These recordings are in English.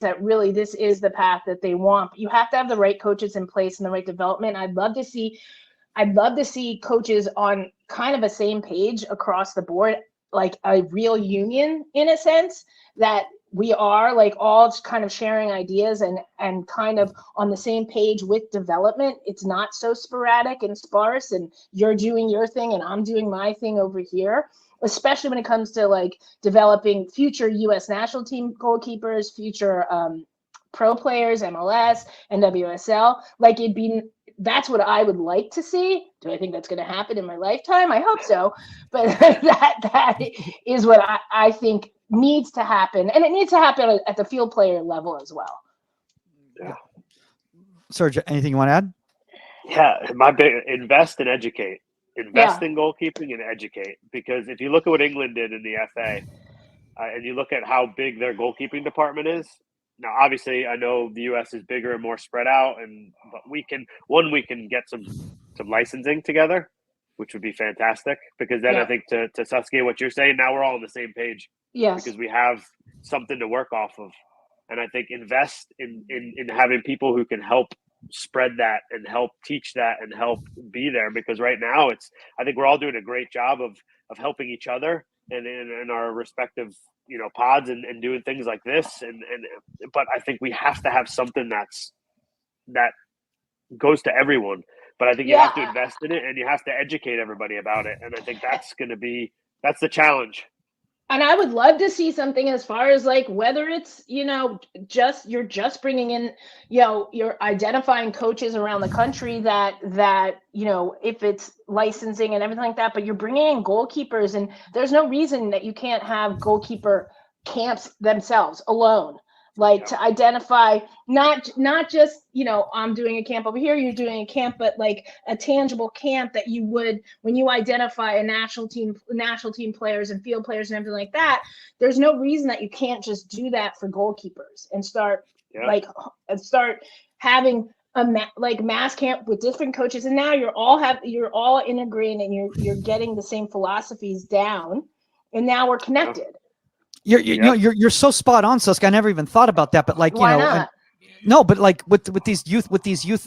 that really this is the path that they want. But you have to have the right coaches in place and the right development. I'd love to see coaches on kind of a same page across the board, like a real union in a sense, that we are like all kind of sharing ideas and kind of on the same page with development. It's not so sporadic and sparse and you're doing your thing and I'm doing my thing over here, especially when it comes to like developing future US national team goalkeepers, future pro players, MLS, NWSL. Like that's what I would like to see. Do I think that's going to happen in my lifetime? I hope so. But that is what I think needs to happen. And it needs to happen at the field player level as well. Yeah. Serge, anything you want to add? Yeah, my big invest and educate. Invest in goalkeeping and educate. Because if you look at what England did in the FA, and you look at how big their goalkeeping department is, now obviously I know the US is bigger and more spread out, but we can get some licensing together, which would be fantastic. Because then I think to Saskia, what you're saying, now we're all on the same page. Yes. Because we have something to work off of. And I think invest in having people who can help spread that and help teach that and help be there. Because right now I think we're all doing a great job of helping each other and in our respective, pods and doing things like this. But I think we have to have something that goes to everyone. But I think you have to invest in it and you have to educate everybody about it. And I think that's the challenge. And I would love to see something as far as like whether it's, you're just bringing in, you're identifying coaches around the country that, if it's licensing and everything like that, but you're bringing in goalkeepers, and there's no reason that you can't have goalkeeper camps themselves alone. Like to identify not just, I'm doing a camp over here, you're doing a camp, but like a tangible camp that you would, when you identify a national team players and field players and everything like that, there's no reason that you can't just do that for goalkeepers and start having a mass camp with different coaches. And now you're all integrating and you're getting the same philosophies down, and now we're connected. You're so spot on, Suska. I never even thought about that, but like, why not? No, but like with these youth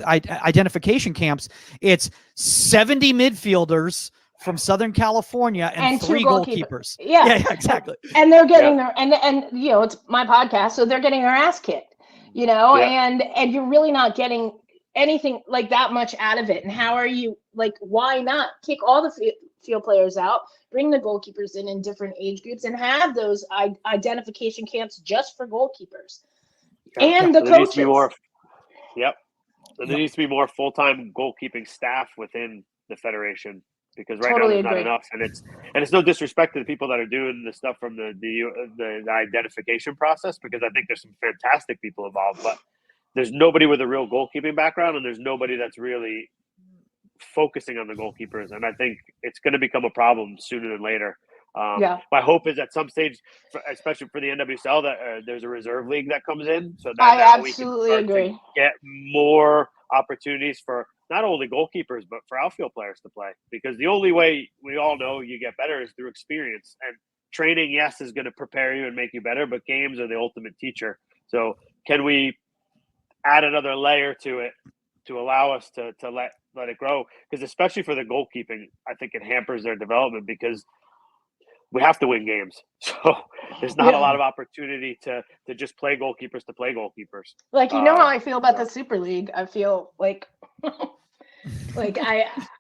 identification camps, it's 70 midfielders from Southern California and 3 goalkeepers. Yeah, exactly. And they're getting their and it's my podcast, so they're getting their ass kicked, and you're really not getting anything like that much out of it. And how are you, like, why not kick all the field players out, bring the goalkeepers in different age groups, and have those identification camps just for goalkeepers and the coaches. There needs to be more full-time goalkeeping staff within the federation, because right Totally now there's not enough, and it's no disrespect to the people that are doing the stuff from the identification process, because I think there's some fantastic people involved, but there's nobody with a real goalkeeping background, and there's nobody that's really focusing on the goalkeepers, and I think it's going to become a problem sooner than later. My hope is at some stage, especially for the NWSL, that there's a reserve league that comes in, so that I absolutely agree. To get more opportunities for not only goalkeepers but for outfield players to play, because the only way we all know you get better is through experience. And training, yes, is going to prepare you and make you better, but games are the ultimate teacher. So can we add another layer to it to allow us to let it grow? Because especially for the goalkeeping, I think it hampers their development, because we have to win games. So there's not a lot of opportunity to just play goalkeepers to play goalkeepers. Like, how I feel about the Super League. I feel like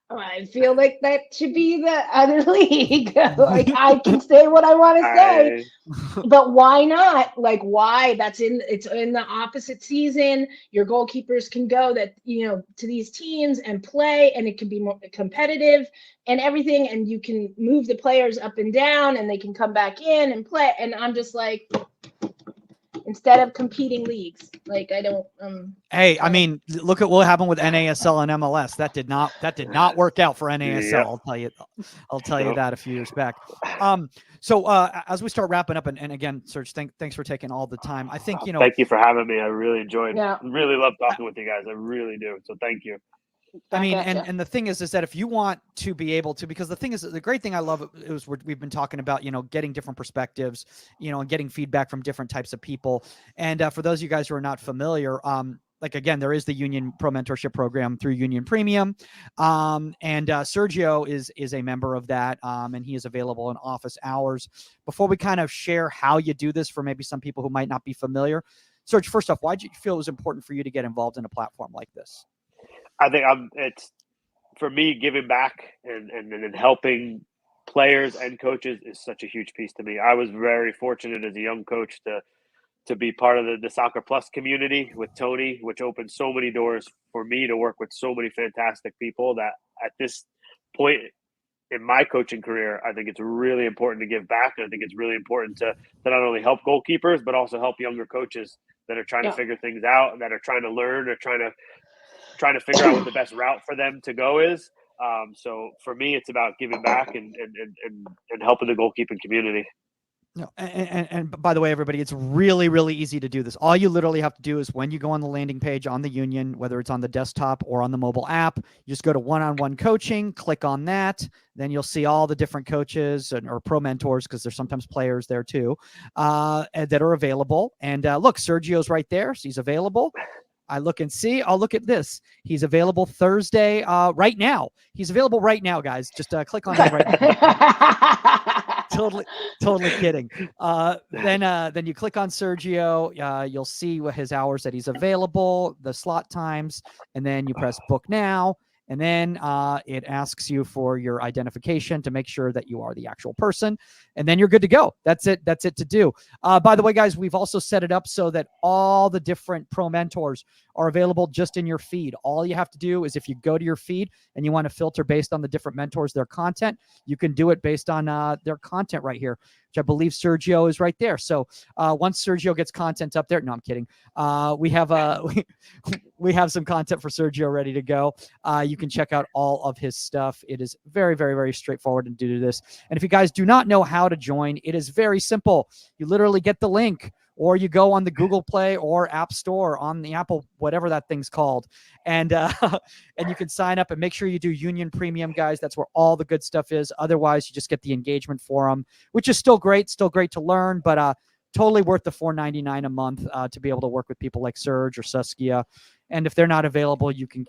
I feel like that should be the other league. Like, I can say what I want to say, but why not? Like, why? It's in the opposite season. Your goalkeepers can go to these teams and play, and it can be more competitive and everything. And you can move the players up and down, and they can come back in and play. And I'm just like, instead of competing leagues, like, I don't. Hey, I mean, look at what happened with NASL and MLS. That did not work out for NASL. Yeah. I'll tell you that a few years back. So as we start wrapping up, and again, Serge, thanks for taking all the time. I think Thank you for having me. I really enjoyed. Yeah. Really love talking with you guys. I really do. So thank you. I mean, and the thing is that if you want to be able to, because the thing is, the great thing I love is we've been talking about, getting different perspectives, and getting feedback from different types of people. And for those of you guys who are not familiar, like, again, there is the Union Pro Mentorship Program through Union Premium. And Sergio is a member of that. And he is available in office hours. Before we kind of share how you do this for maybe some people who might not be familiar, Serge, first off, why did you feel it was important for you to get involved in a platform like this? I think it's for me, giving back and helping players and coaches is such a huge piece to me. I was very fortunate as a young coach to be part of the Soccer Plus community with Tony, which opened so many doors for me to work with so many fantastic people that at this point in my coaching career, I think it's really important to give back. And I think it's really important to not only help goalkeepers, but also help younger coaches that are trying to figure things out and that are trying to learn or trying to figure out what the best route for them to go is. So for me, it's about giving back and helping the goalkeeping community. No, and by the way, everybody, it's really, really easy to do this. All you literally have to do is when you go on the landing page on the Union, whether it's on the desktop or on the mobile app, you just go to one-on-one coaching, click on that. Then you'll see all the different coaches or pro mentors, because there's sometimes players there too, that are available. And look, Sergio's right there. So he's available. I look and see. I'll look at this. He's available Thursday right now. He's available right now, guys. Just click on him right now. Totally kidding. Then you click on Sergio. You'll see what his hours that he's available, the slot times, and then you press book now. And then it asks you for your identification to make sure that you are the actual person. And then you're good to go. That's it. That's it to do. By the way, guys, we've also set it up so that all the different pro mentors are available just in your feed. All you have to do is if you go to your feed and you want to filter based on the different mentors, their content, you can do it based on their content right here, which I believe Sergio is right there. So once Sergio gets content up there, no, I'm kidding. We have some content for Sergio ready to go. You can check out all of his stuff. It is very, very, very straightforward to do this. And if you guys do not know how to join, it is very simple. You literally get the link, or you go on the Google Play or App Store on the Apple, whatever that thing's called. And you can sign up and make sure you do Union Premium, guys. That's where all the good stuff is. Otherwise, you just get the engagement forum, which is still great to learn, but totally worth the $4.99 a month to be able to work with people like Serge or Saskia. And if they're not available, you can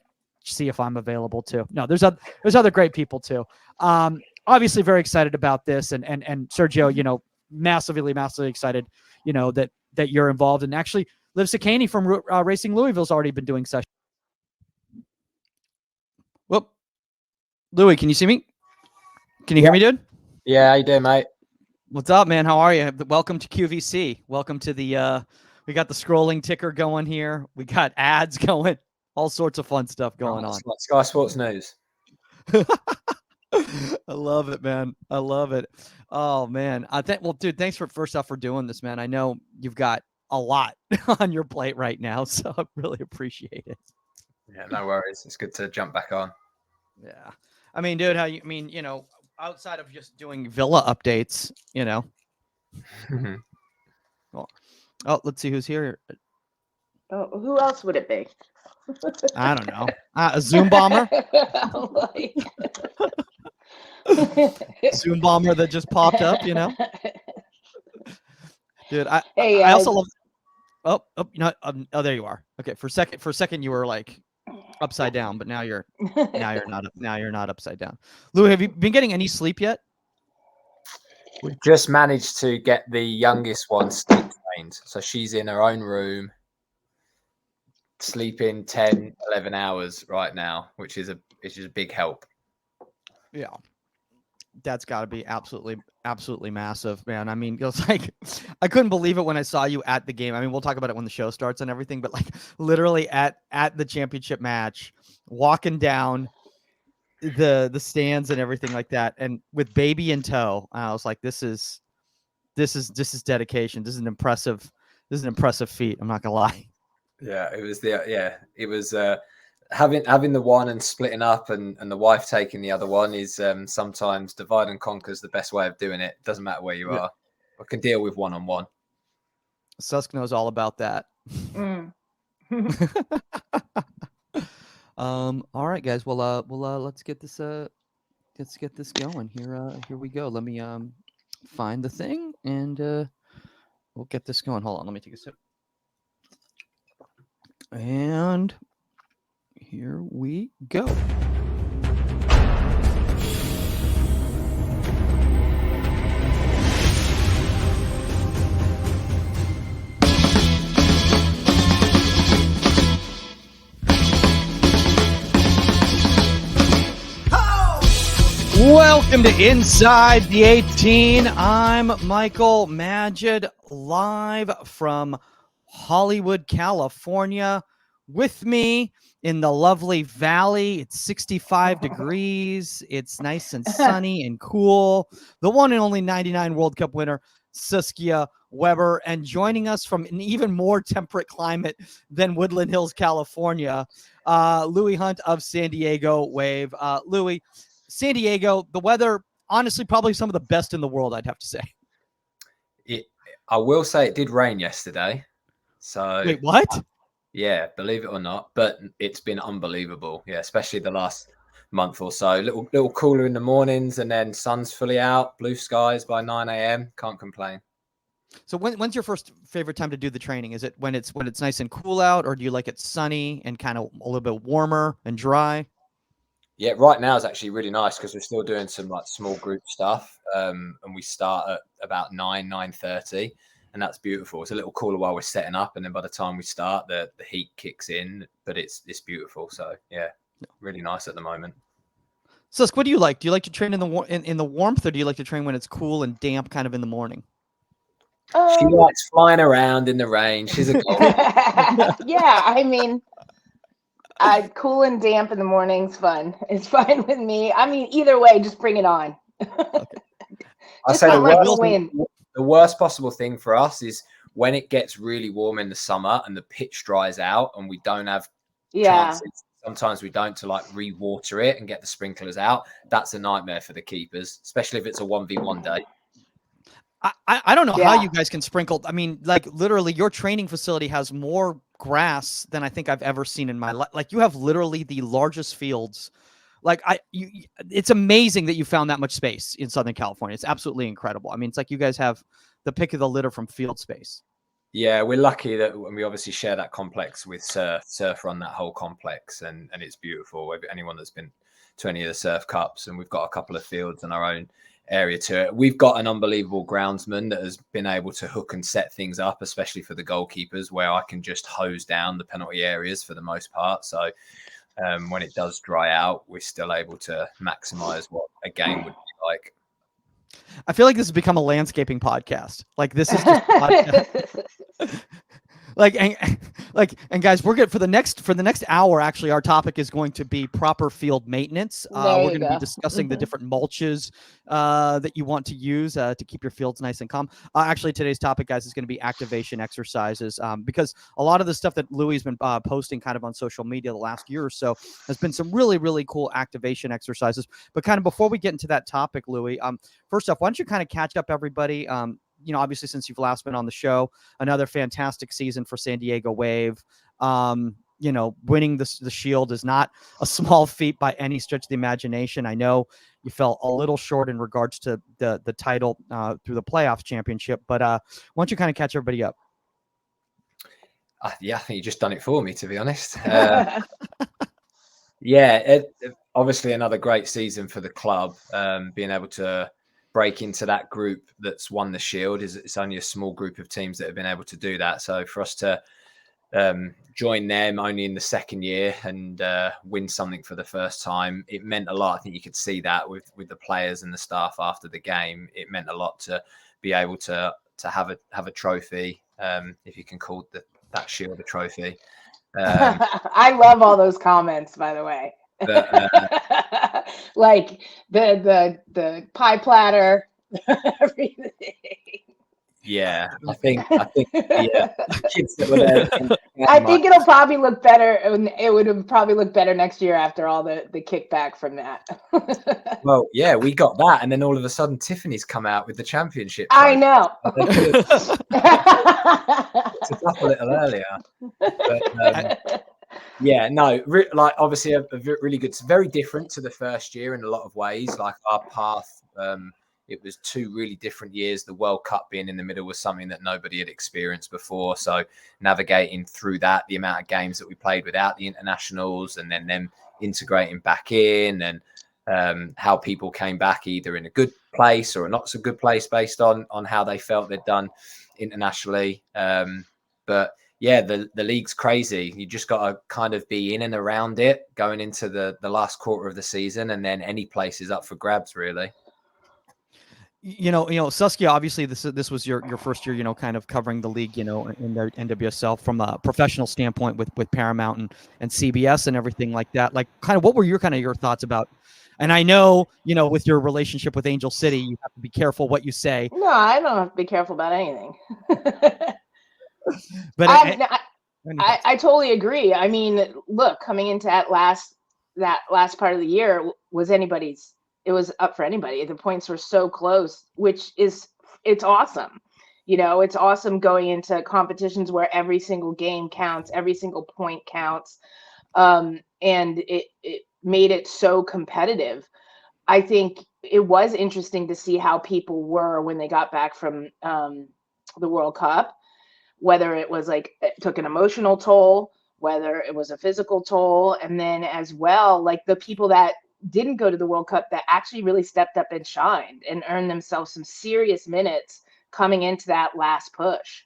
see if I'm available too. No, there's other great people too. Obviously very excited about this, and Sergio, massively excited, that you're involved. And actually, Liv Sakani from Racing Louisville's already been doing sessions. Whoop, Louis, can you see me? Can you hear me, dude? Yeah, how you doing, mate? What's up, man? How are you? Welcome to QVC. Welcome to the. We got the scrolling ticker going here. We got ads going. All sorts of fun stuff going on. Like Sky Sports News. I love it, man. I love it. Oh, man. Dude, thanks first off for doing this, man. I know you've got a lot on your plate right now, so I really appreciate it. Yeah, no worries. It's good to jump back on. Yeah. I mean, dude, outside of just doing Villa updates, Well, let's see who's here. Oh, who else would it be? I don't know. A Zoom bomber? Zoom bomber that just popped up, Dude, I also love. Oh, there you are. Okay, for a second you were like upside down, but now you're not upside down. Lou, have you been getting any sleep yet? We just managed to get the youngest one sleep trained, so she's in her own room, sleeping 10, 11 hours right now, which is a big help. Yeah. That's got to be absolutely massive, man. I mean, it was like, I couldn't believe it when I saw you at the game. I mean, we'll talk about it when the show starts and everything, but like literally at the championship match, walking down the stands and everything like that, and with baby in tow, I was like, this is dedication. This is an impressive feat. I'm not gonna lie. Yeah, it was having the one and splitting up and the wife taking the other one is sometimes divide and conquer is the best way of doing it. Doesn't matter where you are. I can deal with one-on-one. Susk knows all about that. All right, guys. Well, let's get this going. Here we go. Let me find the thing, and we'll get this going. Hold on. Let me take a sip. And here we go. Welcome to Inside the 18. I'm Michael Magid, live from Hollywood, California. With me in the lovely valley, it's 65 degrees. It's nice and sunny and cool. The one and only 99 World Cup winner, Saskia Weber. And joining us from an even more temperate climate than Woodland Hills, California, Louis Hunt of San Diego Wave. Louis, San Diego, the weather, honestly, probably some of the best in the world, I'd have to say. I will say it did rain yesterday. So wait, what? Yeah, believe it or not, but it's been unbelievable. Yeah, especially the last month or so. Little cooler in the mornings, and then sun's fully out, blue skies by 9 a.m. Can't complain. So when's your first favorite time to do the training? Is it when it's nice and cool out, or do you like it sunny and kind of a little bit warmer and dry? Yeah, right now is actually really nice because we're still doing some like small group stuff, and we start at about 9:30, and that's beautiful. It's a little cooler while we're setting up, and then by the time we start, the heat kicks in, but it's beautiful. So yeah, really nice at the moment. Susk, what do you like? Do you like to train in the warmth, or do you like to train when it's cool and damp, kind of in the morning? She likes flying around in the rain. She's a goalkeeper. Yeah, I mean. Cool and damp in the morning's fun. It's fine with me. I mean, either way, just bring it on. Okay. I say the worst possible thing for us is when it gets really warm in the summer and the pitch dries out and we don't have chances. Sometimes we don't to like re-water it and get the sprinklers out. That's a nightmare for the keepers, especially if it's a 1v1 day. I don't know how you guys can sprinkle. I mean, like literally your training facility has more grass than I think I've ever seen in my life. Like you have literally the largest fields. Like it's amazing that you found that much space in Southern California. It's absolutely incredible. I mean, it's like you guys have the pick of the litter from field space. Yeah, we're lucky that we obviously share that complex with Surf run that whole complex, and it's beautiful. Anyone that's been to any of the Surf Cups, and we've got a couple of fields in our own area to it. We've got an unbelievable groundsman that has been able to hook and set things up, especially for the goalkeepers, where I can just hose down the penalty areas for the most part. So when it does dry out, we're still able to maximize what a game would be like. I feel like this has become a landscaping podcast. Like this is just a podcast. And guys, we're good for the next hour. Actually, our topic is going to be proper field maintenance. We're going to be discussing the different mulches that you want to use to keep your fields nice and calm. Actually, today's topic, guys, is going to be activation exercises because a lot of the stuff that Louis has been posting kind of on social media the last year or so has been some really, really cool activation exercises. But kind of before we get into that topic, Louis, first off, why don't you kind of catch up everybody? Obviously since you've last been on the show, another fantastic season for San Diego Wave. Winning the Shield is not a small feat by any stretch of the imagination. I know you fell a little short in regards to the title through the playoffs championship, but why don't you kind of catch everybody up? I think you just done it for me, to be honest. Obviously another great season for the club, being able to break into that group that's won the Shield. It's only a small group of teams that have been able to do that. So for us to join them only in the second year and win something for the first time, it meant a lot. I think you could see that with the players and the staff after the game. It meant a lot to be able to have a trophy, if you can call that Shield a trophy. I love all those comments, by the way. Like the pie platter, everything. Yeah, I think yeah, kids that were there. I think it'll probably look better. It would have probably looked better next year after all the kickback from that. Well, yeah, we got that, and then all of a sudden, Tiffany's come out with the championship. I know. It's up a little earlier, but Yeah, no, like obviously a really good, very different to the first year in a lot of ways. Like our path, it was 2 really different years. The World Cup being in the middle was something that nobody had experienced before. So navigating through that, the amount of games that we played without the internationals, and then them integrating back in, and how people came back either in a good place or a not so good place based on how they felt they'd done internationally. But yeah, the league's crazy. You just got to kind of be in and around it going into the last quarter of the season, and then any place is up for grabs, really. Saskia, obviously this was your first year, kind of covering the league, in the NWSL from a professional standpoint with Paramount and CBS and everything like that. Like, kind of what were your thoughts about? And I know, with your relationship with Angel City, you have to be careful what you say. No, I don't have to be careful about anything. But I totally agree. I mean, look, coming into that last part of the year it was up for anybody. The points were so close, it's awesome. It's awesome going into competitions where every single game counts, every single point counts. And it made it so competitive. I think it was interesting to see how people were when they got back from the World Cup, whether it was like it took an emotional toll, whether it was a physical toll, and then as well, like the people that didn't go to the World Cup that actually really stepped up and shined and earned themselves some serious minutes coming into that last push.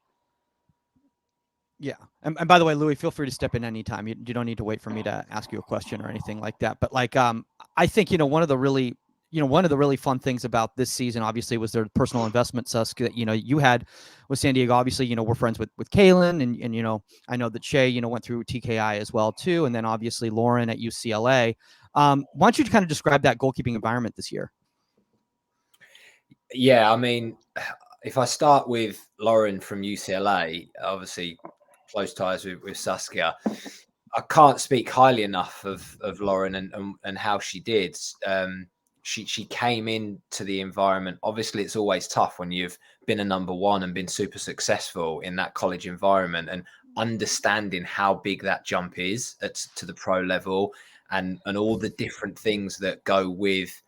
Yeah. And by the way, Louis, feel free to step in anytime. You don't need to wait for me to ask you a question or anything like that. But like, I think, one of the really fun things about this season, obviously, was their personal investment, Susk, that, you had with San Diego. Obviously, we're friends with Kaylin, and I know that Shay, went through TKI as well, too. And then obviously Lauren at UCLA. Why don't you kind of describe that goalkeeping environment this year? Yeah, I mean, if I start with Lauren from UCLA, obviously close ties with Saskia. I can't speak highly enough of Lauren and how she did. She came into the environment. Obviously, it's always tough when you've been a number one and been super successful in that college environment, and understanding how big that jump is to the pro level, and all the different things that go with,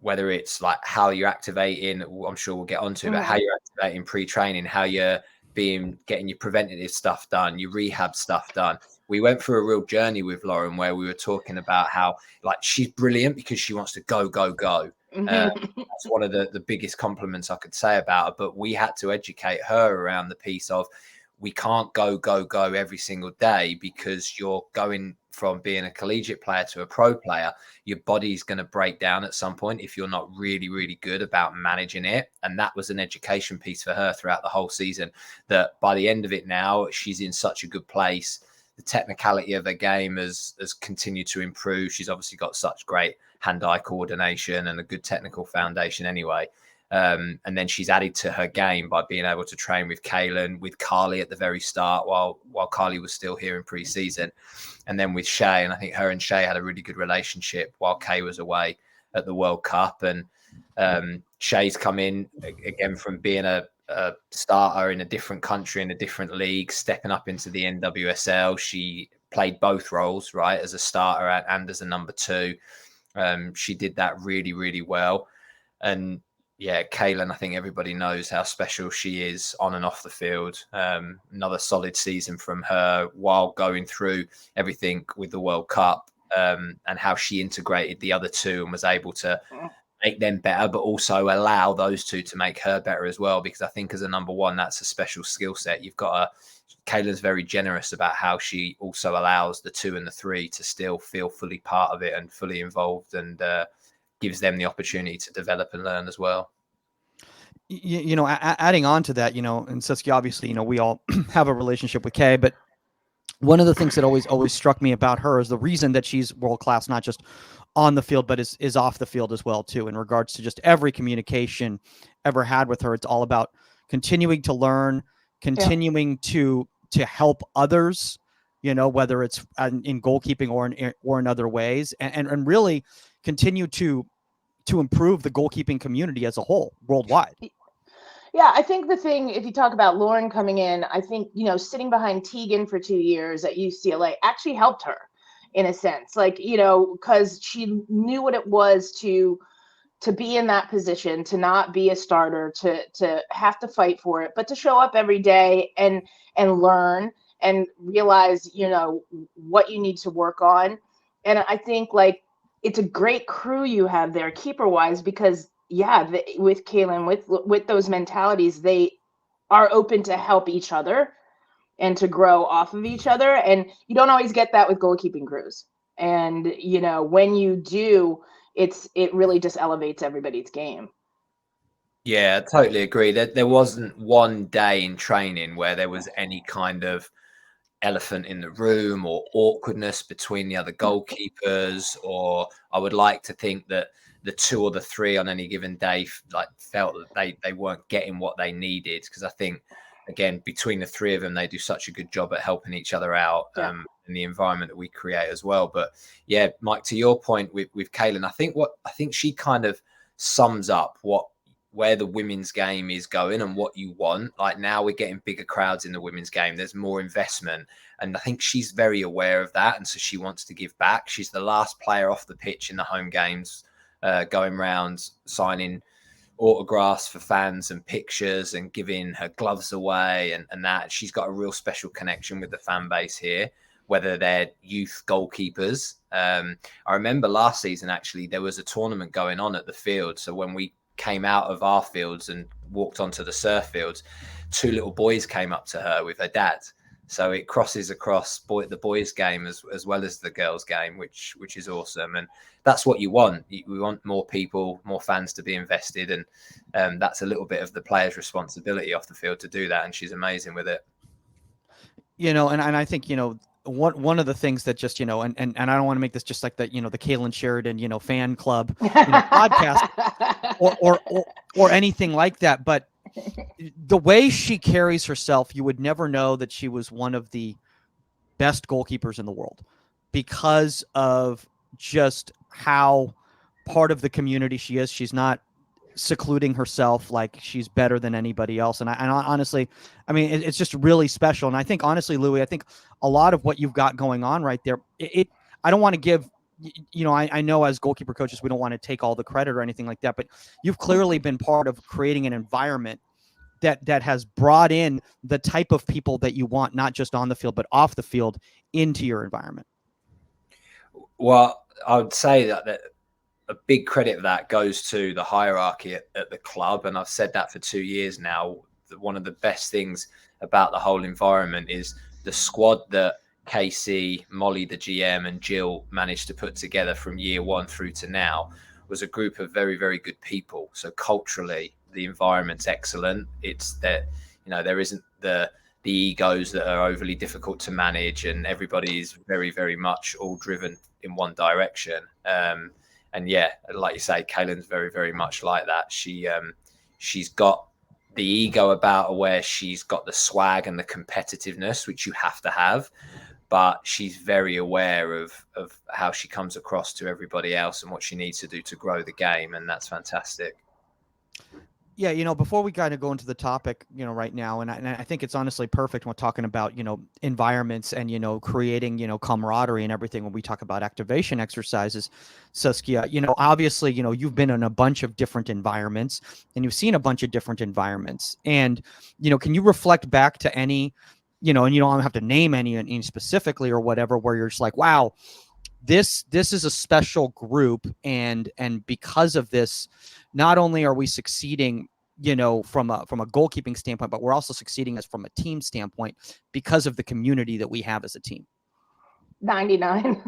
whether it's like how you're activating, I'm sure we'll get onto, but how you're activating pre-training, how you're getting your preventative stuff done, your rehab stuff done. We went through a real journey with Lauren where we were talking about how, like, she's brilliant because she wants to go. That's one of the biggest compliments I could say about her. But we had to educate her around the piece of, we can't go every single day, because you're going from being a collegiate player to a pro player. Your body's going to break down at some point if you're not really, really good about managing it. And that was an education piece for her throughout the whole season, that by the end of it now, she's in such a good place. The technicality of her game has continued to improve. She's obviously got such great hand-eye coordination and a good technical foundation anyway. And then she's added to her game by being able to train with Kaylin, with Carly at the very start, while Carly was still here in pre-season, and then with Shay. And I think her and Shay had a really good relationship while Kay was away at the World Cup. And Shay's come in again from being a starter in a different country, in a different league, stepping up into the NWSL. She played both roles, right, as a starter and as a number 2. She did that really, really well. And yeah, Kaylin, I think everybody knows how special she is on and off the field. Another solid season from her while going through everything with the World Cup, and how she integrated the other 2 and was able to make them better, but also allow those 2 to make her better as well. Because I think as a number 1, that's a special skill set. Kaylin's very generous about how she also allows the 2 and the 3 to still feel fully part of it and fully involved, and gives them the opportunity to develop and learn as well. Adding on to that, and Saskia, obviously, we all have a relationship with Kay, but one of the things that always struck me about her is the reason that she's world-class, not just on the field, but is off the field as well, too, in regards to just every communication ever had with her. It's all about continuing to learn, continuing to help others, whether it's in goalkeeping or in other ways, and really continue to improve the goalkeeping community as a whole worldwide. Yeah, I think the thing, if you talk about Lauren coming in, I think, sitting behind Tegan for 2 years at UCLA actually helped her in a sense, like, because she knew what it was to be in that position, to not be a starter, to have to fight for it, but to show up every day and learn and realize, what you need to work on. And I think like it's a great crew you have there, keeper wise, because with Kaylin, with those mentalities, they are open to help each other and to grow off of each other. And you don't always get that with goalkeeping crews. And, when you do, it really just elevates everybody's game. Yeah, I totally agree. There wasn't one day in training where there was any kind of elephant in the room or awkwardness between the other goalkeepers, or I would like to think that the two or the three on any given day felt that they weren't getting what they needed, because I think again between the three of them they do such a good job at helping each other out in the environment that we create as well. But yeah, Mike, to your point with Kaylin, I think she kind of sums up where the women's game is going and what you want. Like now we're getting bigger crowds in the women's game. There's more investment. And I think she's very aware of that. And so she wants to give back. She's the last player off the pitch in the home games, going around signing autographs for fans and pictures and giving her gloves away and that. She's got a real special connection with the fan base here, whether they're youth goalkeepers. I remember last season, actually, there was a tournament going on at the field. So when we came out of our fields and walked onto the surf fields, two little boys came up to her with her dad. So it crosses across the boys' game as well as the girls' game, which is awesome. And that's what you want. We want more people, more fans to be invested. And that's a little bit of the player's responsibility off the field to do that. And she's amazing with it. And I think, one of the things that just, and I don't want to make this just like the, the Kaylin Sheridan, fan club, podcast or anything like that. But the way she carries herself, you would never know that she was one of the best goalkeepers in the world because of just how part of the community she is. She's not secluding herself like she's better than anybody else. And I honestly, I mean, it's just really special. And I think, honestly, Louis, I think a lot of what you've got going on right there, I don't want to give, I know as goalkeeper coaches, we don't want to take all the credit or anything like that, but you've clearly been part of creating an environment that has brought in the type of people that you want, not just on the field, but off the field into your environment. Well, I would say that a big credit of that goes to the hierarchy at the club. And I've said that for 2 years now. One of the best things about the whole environment is the squad that Casey, Molly, the GM, and Jill managed to put together from year one through to now was a group of very, very good people. So culturally, the environment's excellent. It's that, there isn't the egos that are overly difficult to manage, and everybody's very, very much all driven in one direction. And yeah, like you say, Kaylin's very, very much like that. She's got the ego about her, where she's got the swag and the competitiveness, which you have to have, but she's very aware of how she comes across to everybody else and what she needs to do to grow the game. And that's fantastic. Yeah, before we kind of go into the topic, right now, and I think it's honestly perfect when we're talking about, environments and, creating, camaraderie and everything when we talk about activation exercises. Saskia, obviously, you've been in a bunch of different environments and you've seen a bunch of different environments. And, can you reflect back to any, and you don't have to name any specifically or whatever, where you're just like, wow, this is a special group. And because of this, not only are we succeeding, from a goalkeeping standpoint, but we're also succeeding as from a team standpoint because of the community that we have as a team. 99.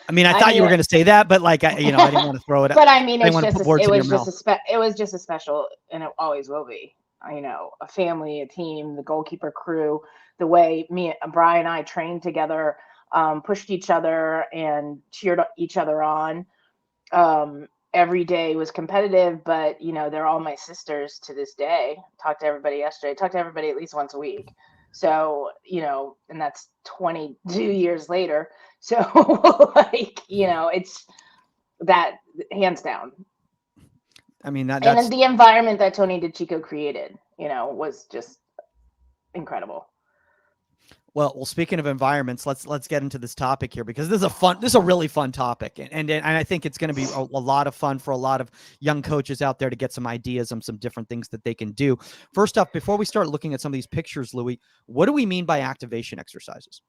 I mean, I thought you were going to say that, but I didn't want to throw it. But I mean, it was just a special, and it always will be. A family, a team, the goalkeeper crew, the way me and Brian and I trained together, pushed each other and cheered each other on. Every day was competitive, but they're all my sisters to this day. Talked to everybody yesterday. Talked to everybody at least once a week. So, and that's 22 years later. So it's that hands down. I mean, And that's the environment that Tony DeChico created, was just incredible. well. Speaking of environments, let's get into this topic here, because this is a really fun topic, and I think it's going to be a lot of fun for a lot of young coaches out there to get some ideas on some different things that they can do. First off, before we start looking at some of these pictures, Louis, what do we mean by activation exercises?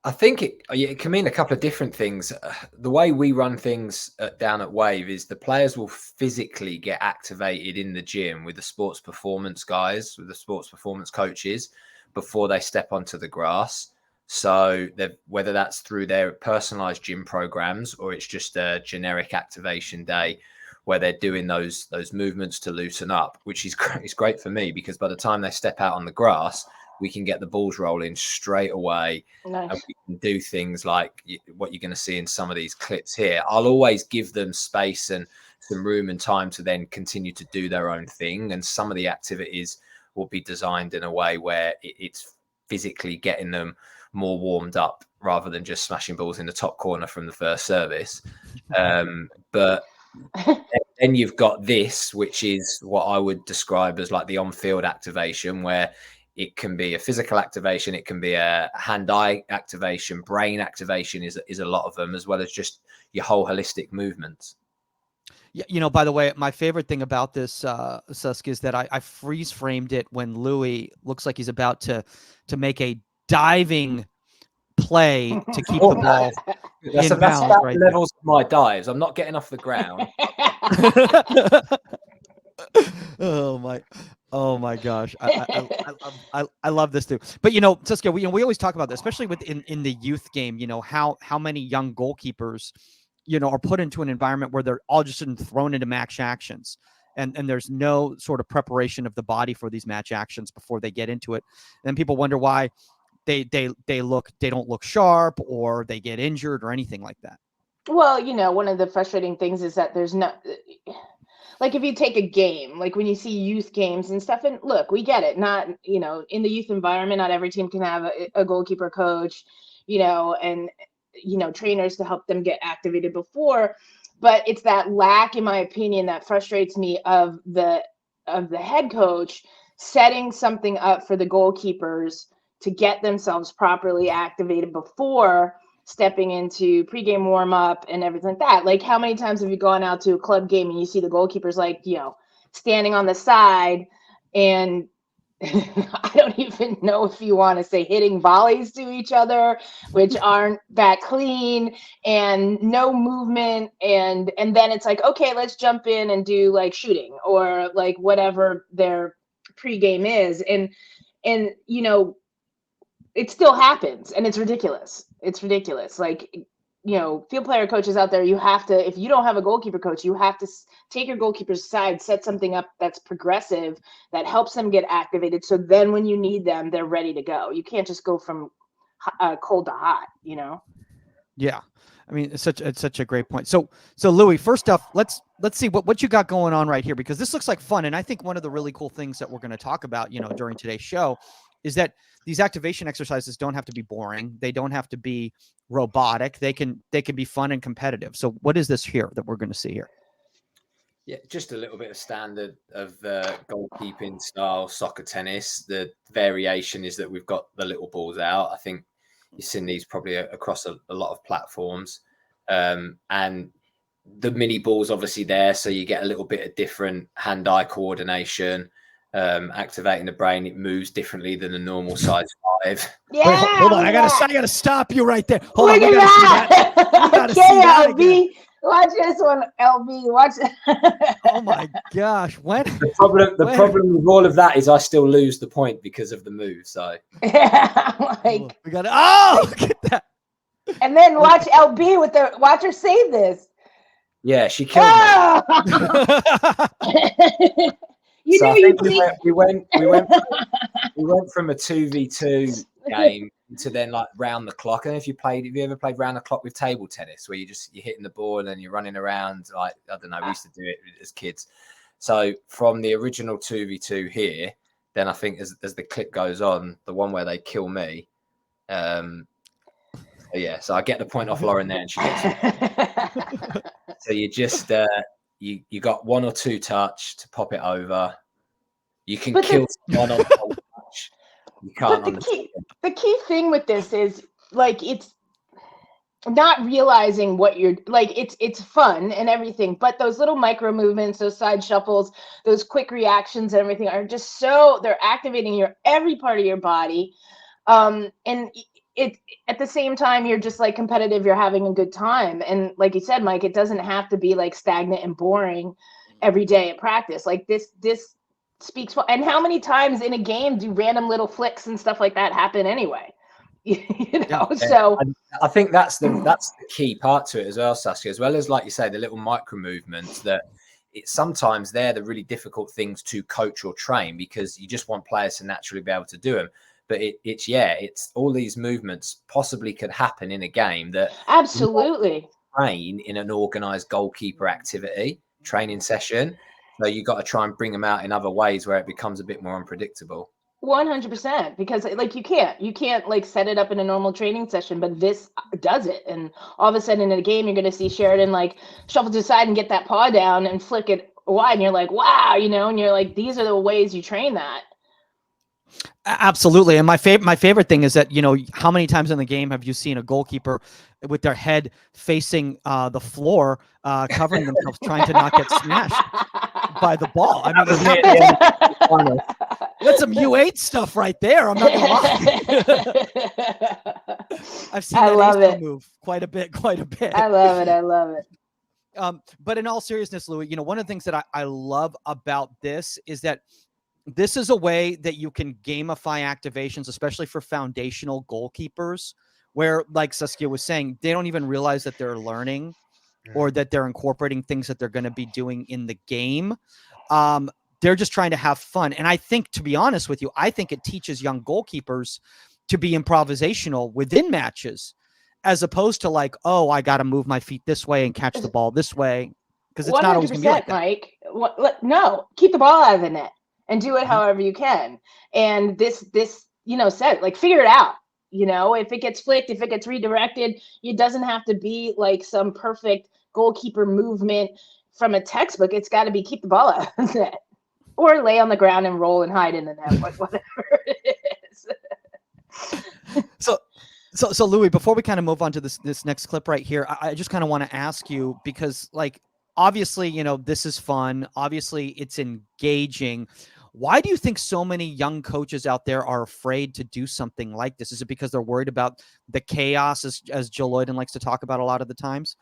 I think it can mean a couple of different things. The way we run things down at Wave is the players will physically get activated in the gym with the sports performance guys, with the sports performance coaches, before they step onto the grass. So whether that's through their personalized gym programs or it's just a generic activation day where they're doing those movements to loosen up, which is great for me, because by the time they step out on the grass, we can get the balls rolling straight away. Nice. And we can do things like what you're going to see in some of these clips here. I'll always give them space and some room and time to then continue to do their own thing. And some of the activities will be designed in a way where it's physically getting them more warmed up rather than just smashing balls in the top corner from the first service. But then you've got this, which is what I would describe as like the on-field activation, where it can be a physical activation, it can be a hand-eye activation, brain activation is a lot of them, as well as just your whole holistic movements. Yeah, by the way, my favorite thing about this, Susk, is that I freeze framed it when Louis looks like he's about to make a diving play to keep the ball That's in bounds. about Right the levels of my dives. I'm not getting off the ground. Oh my gosh. I love this too. But Saskia, we always talk about this, especially in the youth game, how many young goalkeepers, are put into an environment where they're all just thrown into match actions. And there's no sort of preparation of the body for these match actions before they get into it. And then people wonder why they don't look sharp, or they get injured or anything like that. Well, one of the frustrating things is that there's no, like, if you take a game, like when you see youth games and stuff, and look, we get it. Not, in the youth environment, not every team can have a goalkeeper coach, and, trainers to help them get activated before. But it's that lack, in my opinion, that frustrates me of the head coach setting something up for the goalkeepers to get themselves properly activated before stepping into pregame warm up and everything like that. Like, how many times have you gone out to a club game and you see the goalkeepers, like, standing on the side, and I don't even know if you want to say hitting volleys to each other, which aren't that clean, and no movement. And then it's like, okay, let's jump in and do like shooting or like whatever their pregame is. And it still happens, and it's ridiculous. It's ridiculous. Like, field player coaches out there, you have to, if you don't have a goalkeeper coach, you have to take your goalkeeper's aside, set something up that's progressive, that helps them get activated. So then when you need them, they're ready to go. You can't just go from cold to hot, Yeah. I mean, it's such a great point. So Louis, first off, let's see what you got going on right here, because this looks like fun. And I think one of the really cool things that we're going to talk about, during today's show, is that these activation exercises don't have to be boring. They don't have to be robotic. They can be fun and competitive. So what is this here that we're going to see here? Yeah, just a little bit of standard of goalkeeping style soccer tennis. The variation is that we've got the little balls out. I think you've seen these probably across a lot of platforms. And the mini ball's obviously there, so you get a little bit of different hand-eye coordination, activating the brain. It moves differently than a normal size 5. Yeah. Wait, hold on. I gotta stop you right there. Hold Look on. We at gotta see that. We gotta Okay, see that LB. again. Watch this one, LB. Watch it. Oh my gosh. When? The problem with all of that is I still lose the point because of the move. So Yeah, like, we got to look at that. and then watch LB with watch her save this. yeah, she killed me. Oh! You So know, I think we went from a 2v2 game to then like round the clock. And if you ever played round the clock with table tennis, where you're hitting the ball and you're running around, like, I don't know, we used to do it as kids. So from the original 2v2 here, then I think as the clip goes on, the one where they kill me. So I get the point off Lauren there, and she gets it. So you just you got 1 or 2 touch to pop it over. You can But kill someone on the touch. You can't But the key thing with this is like it's not realizing what you're like. It's fun and everything, but those little micro movements, those side shuffles, those quick reactions and everything are just they're activating every part of your body. And it at the same time you're just like competitive, you're having a good time. And like you said, Mike, it doesn't have to be like stagnant and boring every day at practice. Like this speaks. And how many times in a game do random little flicks and stuff like that happen anyway? So I think that's the key part to it as well, Saskia, as well as, like you say, the little micro movements that sometimes they're the really difficult things to coach or train because you just want players to naturally be able to do them. But it's all these movements possibly could happen in a game that absolutely train in an organized goalkeeper activity training session. So you got to try and bring them out in other ways where it becomes a bit more unpredictable. 100%, because like you can't like set it up in a normal training session, but this does it. And all of a sudden in a game, you're going to see Sheridan like shuffle to the side and get that paw down and flick it wide. And you're like, wow, and you're like, these are the ways you train that. Absolutely. And my favorite thing is that, how many times in the game have you seen a goalkeeper with their head facing the floor, covering themselves, trying to not get smashed by the ball? I mean, that's some U8 stuff right there. I'm not gonna lie. I've seen that ASO move quite a bit. I love it. But in all seriousness, Louis, one of the things that I love about this is that this is a way that you can gamify activations, especially for foundational goalkeepers, where, like Saskia was saying, they don't even realize that they're learning or that they're incorporating things that they're going to be doing in the game. They're just trying to have fun. And I think, to be honest with you, I think it teaches young goalkeepers to be improvisational within matches, as opposed to like, oh, I got to move my feet this way and catch the ball this way. Because it's not always going to be like that. Mike. No, keep the ball out of the net. And do it however you can. And this, said, like, figure it out. If it gets flicked, if it gets redirected, it doesn't have to be like some perfect goalkeeper movement from a textbook. It's got to be keep the ball out of the net, or lay on the ground and roll and hide in the net, whatever it is. So Louis, before we kind of move on to this next clip right here, I just kind of want to ask you, because like, obviously, this is fun. Obviously, it's engaging. Why do you think so many young coaches out there are afraid to do something like this? Is it because they're worried about the chaos, as Jill Lloyden likes to talk about a lot of the times,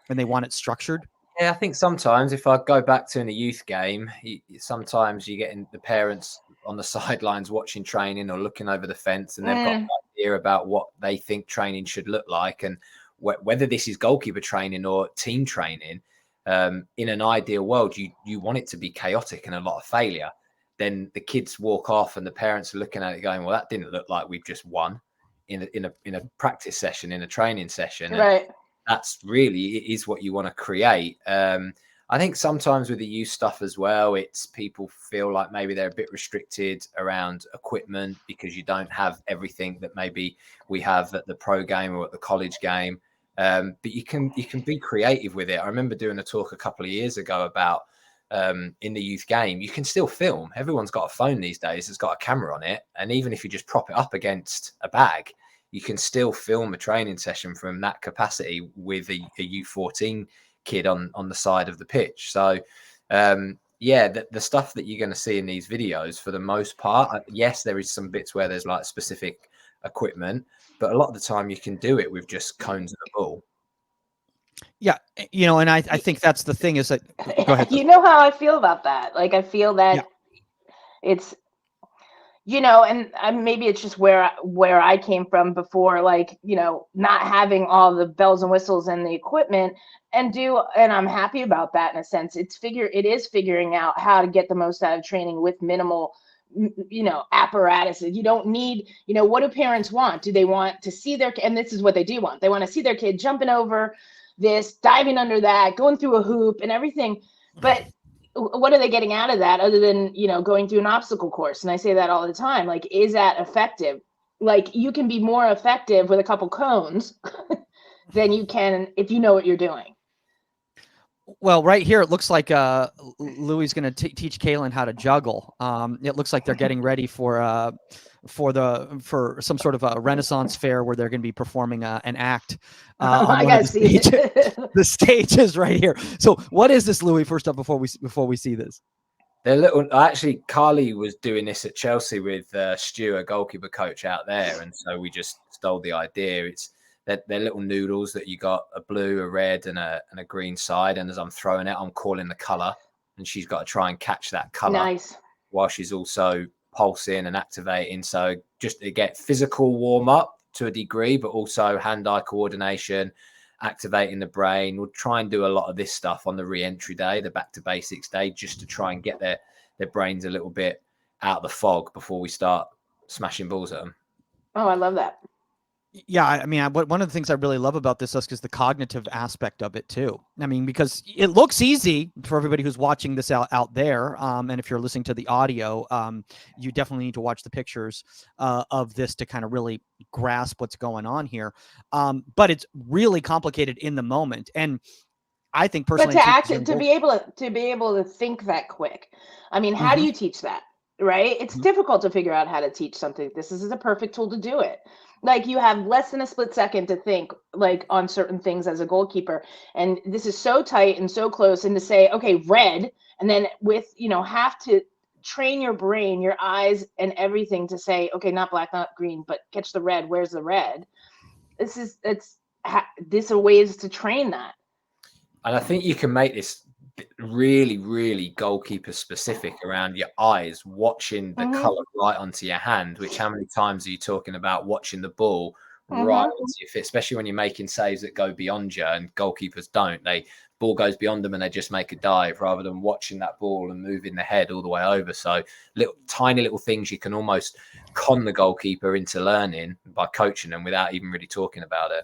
and they want it structured? Yeah, I think sometimes if I go back to in a youth game, sometimes you get the parents on the sidelines watching training or looking over the fence, and they've got an idea about what they think training should look like, and whether this is goalkeeper training or team training. In an ideal world, you want it to be chaotic and a lot of failure. Then the kids walk off and the parents are looking at it going, well, that didn't look like we've just won in a practice session, in a training session. Right. And that's really, it is what you want to create. I think sometimes with the youth stuff as well, it's people feel like maybe they're a bit restricted around equipment because you don't have everything that maybe we have at the pro game or at the college game. But you can be creative with it. I remember doing a talk a couple of years ago about in the youth game, you can still film. Everyone's got a phone these days that's got a camera on it. And even if you just prop it up against a bag, you can still film a training session from that capacity with a U14 kid on the side of the pitch. So, the stuff that you're going to see in these videos, for the most part, yes, there is some bits where there's like specific equipment, but a lot of the time you can do it with just cones and a ball. Yeah, and I think that's the thing is that, go ahead. You know how I feel about that. Like, I feel that it's, and maybe it's just where I came from before, like, not having all the bells and whistles and the equipment, and I'm happy about that in a sense. It is figuring out how to get the most out of training with minimal, apparatuses. You don't need, what do parents want? Do they want to see and this is what they do want. They want to see their kid jumping over this, diving under that, going through a hoop and everything. But what are they getting out of that other than, going through an obstacle course? And I say that all the time. Like, is that effective? Like, you can be more effective with a couple cones than you can if you know what you're doing. Well, right here, it looks like Louis is going to teach Kaylin how to juggle. It looks like they're getting ready for some sort of a Renaissance fair where they're going to be performing an act on I one of gotta the see stages. it. The stage is right here. So, what is this, Louis? First up, before we see this, They're little. Actually, Carly was doing this at Chelsea with Stu, a goalkeeper coach out there, and so we just stole the idea. They're little noodles that you got a blue, a red, and a green side. And as I'm throwing it, I'm calling the color, and she's got to try and catch that color Nice. while she's also pulsing and activating. So just to get physical warm up to a degree, but also hand-eye coordination, activating the brain. We'll try and do a lot of this stuff on the re-entry day, the back to basics day, just to try and get their brains a little bit out of the fog before we start smashing balls at them. Oh, I love that. yeah, I mean, one of the things I really love about this is the cognitive aspect of it too. I mean, because it looks easy for everybody who's watching this out there, and if you're listening to the audio, you definitely need to watch the pictures of this to kind of really grasp what's going on here. But it's really complicated in the moment, and I think personally, But to be able to think that quick, I mean, how do you teach that? Right? It's difficult to figure out how to teach something. This is a perfect tool to do it. Like, you have less than a split second to think, like, on certain things as a goalkeeper, and this is so tight and so close. And to say, okay, red, and then have to train your brain, your eyes, and everything to say, okay, not black, not green, but catch the red. Where's the red? These are ways to train that. And I think you can make this really, really goalkeeper specific around your eyes, watching the color right onto your hand, which how many times are you talking about watching the ball right onto your feet, especially when you're making saves that go beyond you, and goalkeepers don't. Ball goes beyond them and they just make a dive rather than watching that ball and moving the head all the way over. So tiny little things you can almost con the goalkeeper into learning by coaching them without even really talking about it.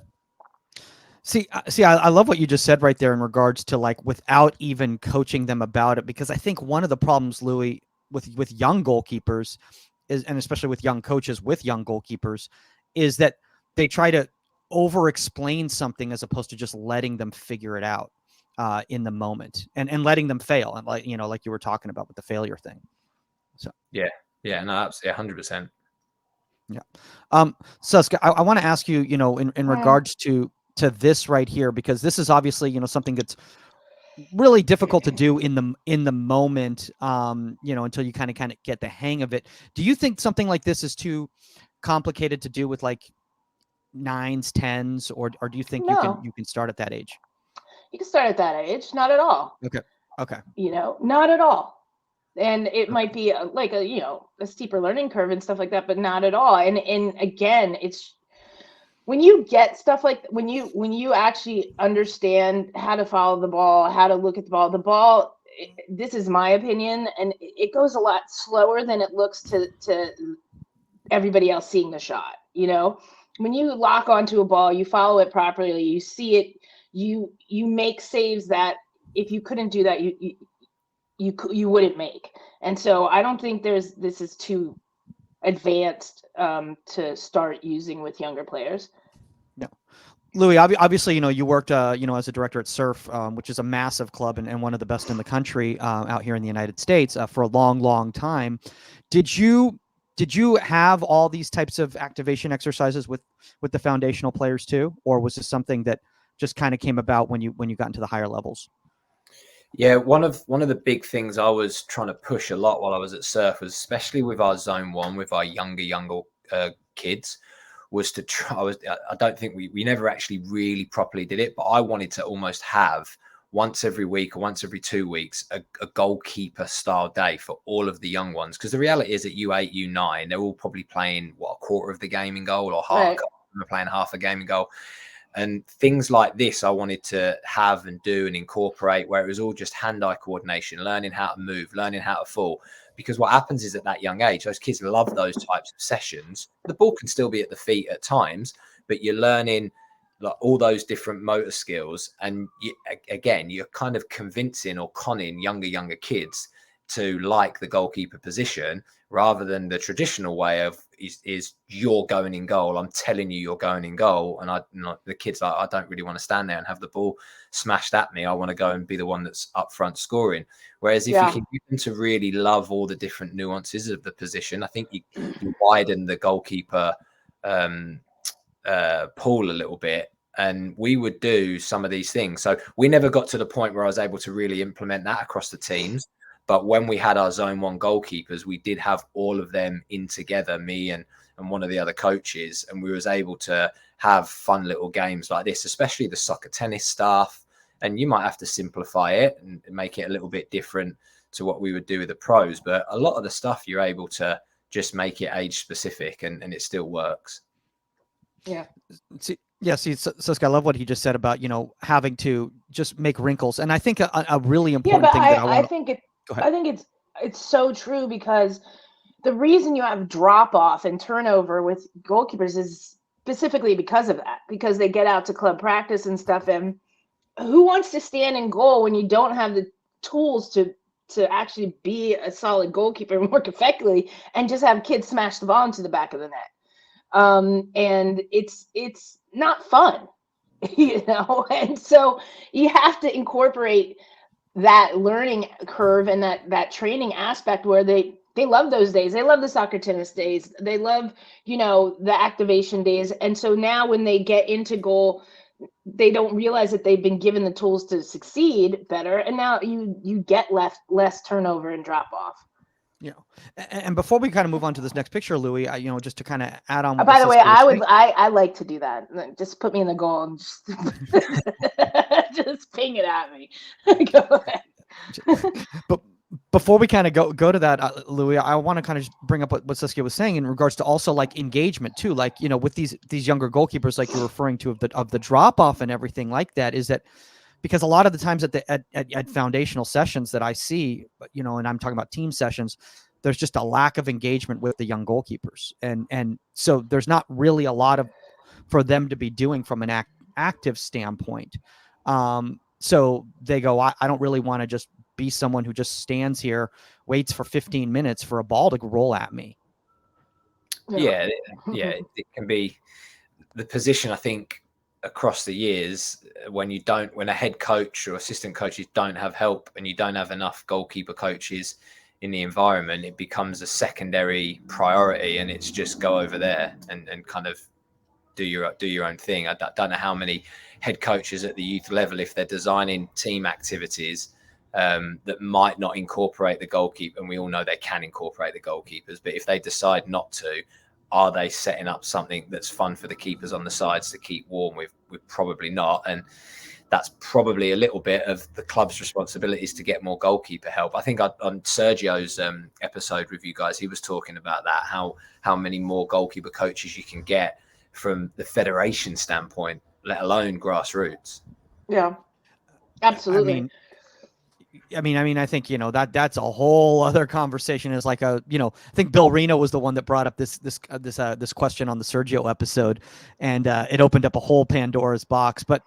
See, I love what you just said right there in regards to, like, without even coaching them about it, because I think one of the problems, Louis, with young goalkeepers is, and especially with young coaches with young goalkeepers, is that they try to over explain something as opposed to just letting them figure it out in the moment and letting them fail. And like you were talking about with the failure thing. So yeah, no, absolutely, 100%. Yeah. Suska, I want to ask you, in regards to this right here, because this is obviously, something that's really difficult to do in the moment, until you kind of get the hang of it. Do you think something like this is too complicated to do with, like, 9s, 10s, or do you think No. you can start at that age? You can start at that age. Not at all. Okay. Not at all. And it might be a steeper learning curve and stuff like that, but not at all. And again, it's when you get stuff like when you actually understand how to follow the ball, how to look at the ball, this is my opinion, and it goes a lot slower than it looks to everybody else seeing the shot. When you lock onto a ball, you follow it properly, you see it, you make saves that if you couldn't do that, you wouldn't make. And so I don't think this is too advanced to start using with younger players. No. Louis, obviously, you worked, as a director at Surf, which is a massive club and one of the best in the country out here in the United States for a long, long time. Did you have all these types of activation exercises with the foundational players too, or was this something that just kind of came about when you got into the higher levels? Yeah, one of the big things I was trying to push a lot while I was at Surf was, especially with our Zone 1, with our younger kids, was to try. I don't think we never actually really properly did it, but I wanted to almost have once every week or once every 2 weeks a goalkeeper style day for all of the young ones. Because the reality is at U8, U9, they're all probably playing a quarter of the game in goal, or half. Right. They're playing half a game in goal. And things like this, I wanted to have and do and incorporate, where it was all just hand-eye coordination, learning how to move, learning how to fall. Because what happens is at that young age, those kids love those types of sessions. The ball can still be at the feet at times, but you're learning like all those different motor skills. And you're kind of convincing or conning younger kids to like the goalkeeper position rather than the traditional way of is you're going in goal. I'm telling you, you're going in goal. And the kids like, I don't really want to stand there and have the ball smashed at me. I want to go and be the one that's up front scoring. Whereas if you can get them to really love all the different nuances of the position, I think you widen the goalkeeper pool a little bit. And we would do some of these things. So we never got to the point where I was able to really implement that across the teams. But when we had our zone 1 goalkeepers, we did have all of them in together, me and one of the other coaches. And we was able to have fun little games like this, especially the soccer tennis stuff. And you might have to simplify it and make it a little bit different to what we would do with the pros. But a lot of the stuff you're able to just make it age specific and it still works. Yeah. See, Siska, I love what he just said about, having to just make wrinkles. And I think a really important thing that I think it's so true, because the reason you have drop off and turnover with goalkeepers is specifically because of that, because they get out to club practice and stuff. And who wants to stand in goal when you don't have the tools to actually be a solid goalkeeper and work effectively, and just have kids smash the ball into the back of the net? And it's not fun, and so you have to incorporate that learning curve and that training aspect where they love those days. They love the soccer tennis days. They love, the activation days. And so now when they get into goal, they don't realize that they've been given the tools to succeed better. And now you get less turnover and drop off. And before we kind of move on to this next picture, Louis, just to kind of add on. By the way, I like to do that. Just put me in the goal and just, just ping it at me. Go ahead. But before we kind of go to that, Louis, I want to kind of bring up what Saskia was saying in regards to also like engagement too, like, with these younger goalkeepers, like you're referring to of the drop off and everything like that, is that because a lot of the times at foundational sessions that I see, and I'm talking about team sessions, there's just a lack of engagement with the young goalkeepers. And so there's not really a lot for them to be doing from an active standpoint. So they go, I don't really want to just be someone who just stands here, waits for 15 minutes for a ball to roll at me. Yeah. It can be the position, I think, across the years, when a head coach or assistant coaches don't have help and you don't have enough goalkeeper coaches in the environment, it becomes a secondary priority, and it's just go over there and kind of do your own thing. I don't know how many head coaches at the youth level, if they're designing team activities that might not incorporate the goalkeeper, and we all know they can incorporate the goalkeepers, but if they decide not to, are they setting up something that's fun for the keepers on the sides to keep warm? We're probably not. And that's probably a little bit of the club's responsibilities to get more goalkeeper help. I think on Sergio's episode with you guys, he was talking about that, how many more goalkeeper coaches you can get from the federation standpoint, let alone grassroots. Yeah, absolutely. I think, that's a whole other conversation. Is like I think Bill Reno was the one that brought up this question on the Sergio episode, and it opened up a whole Pandora's box. But,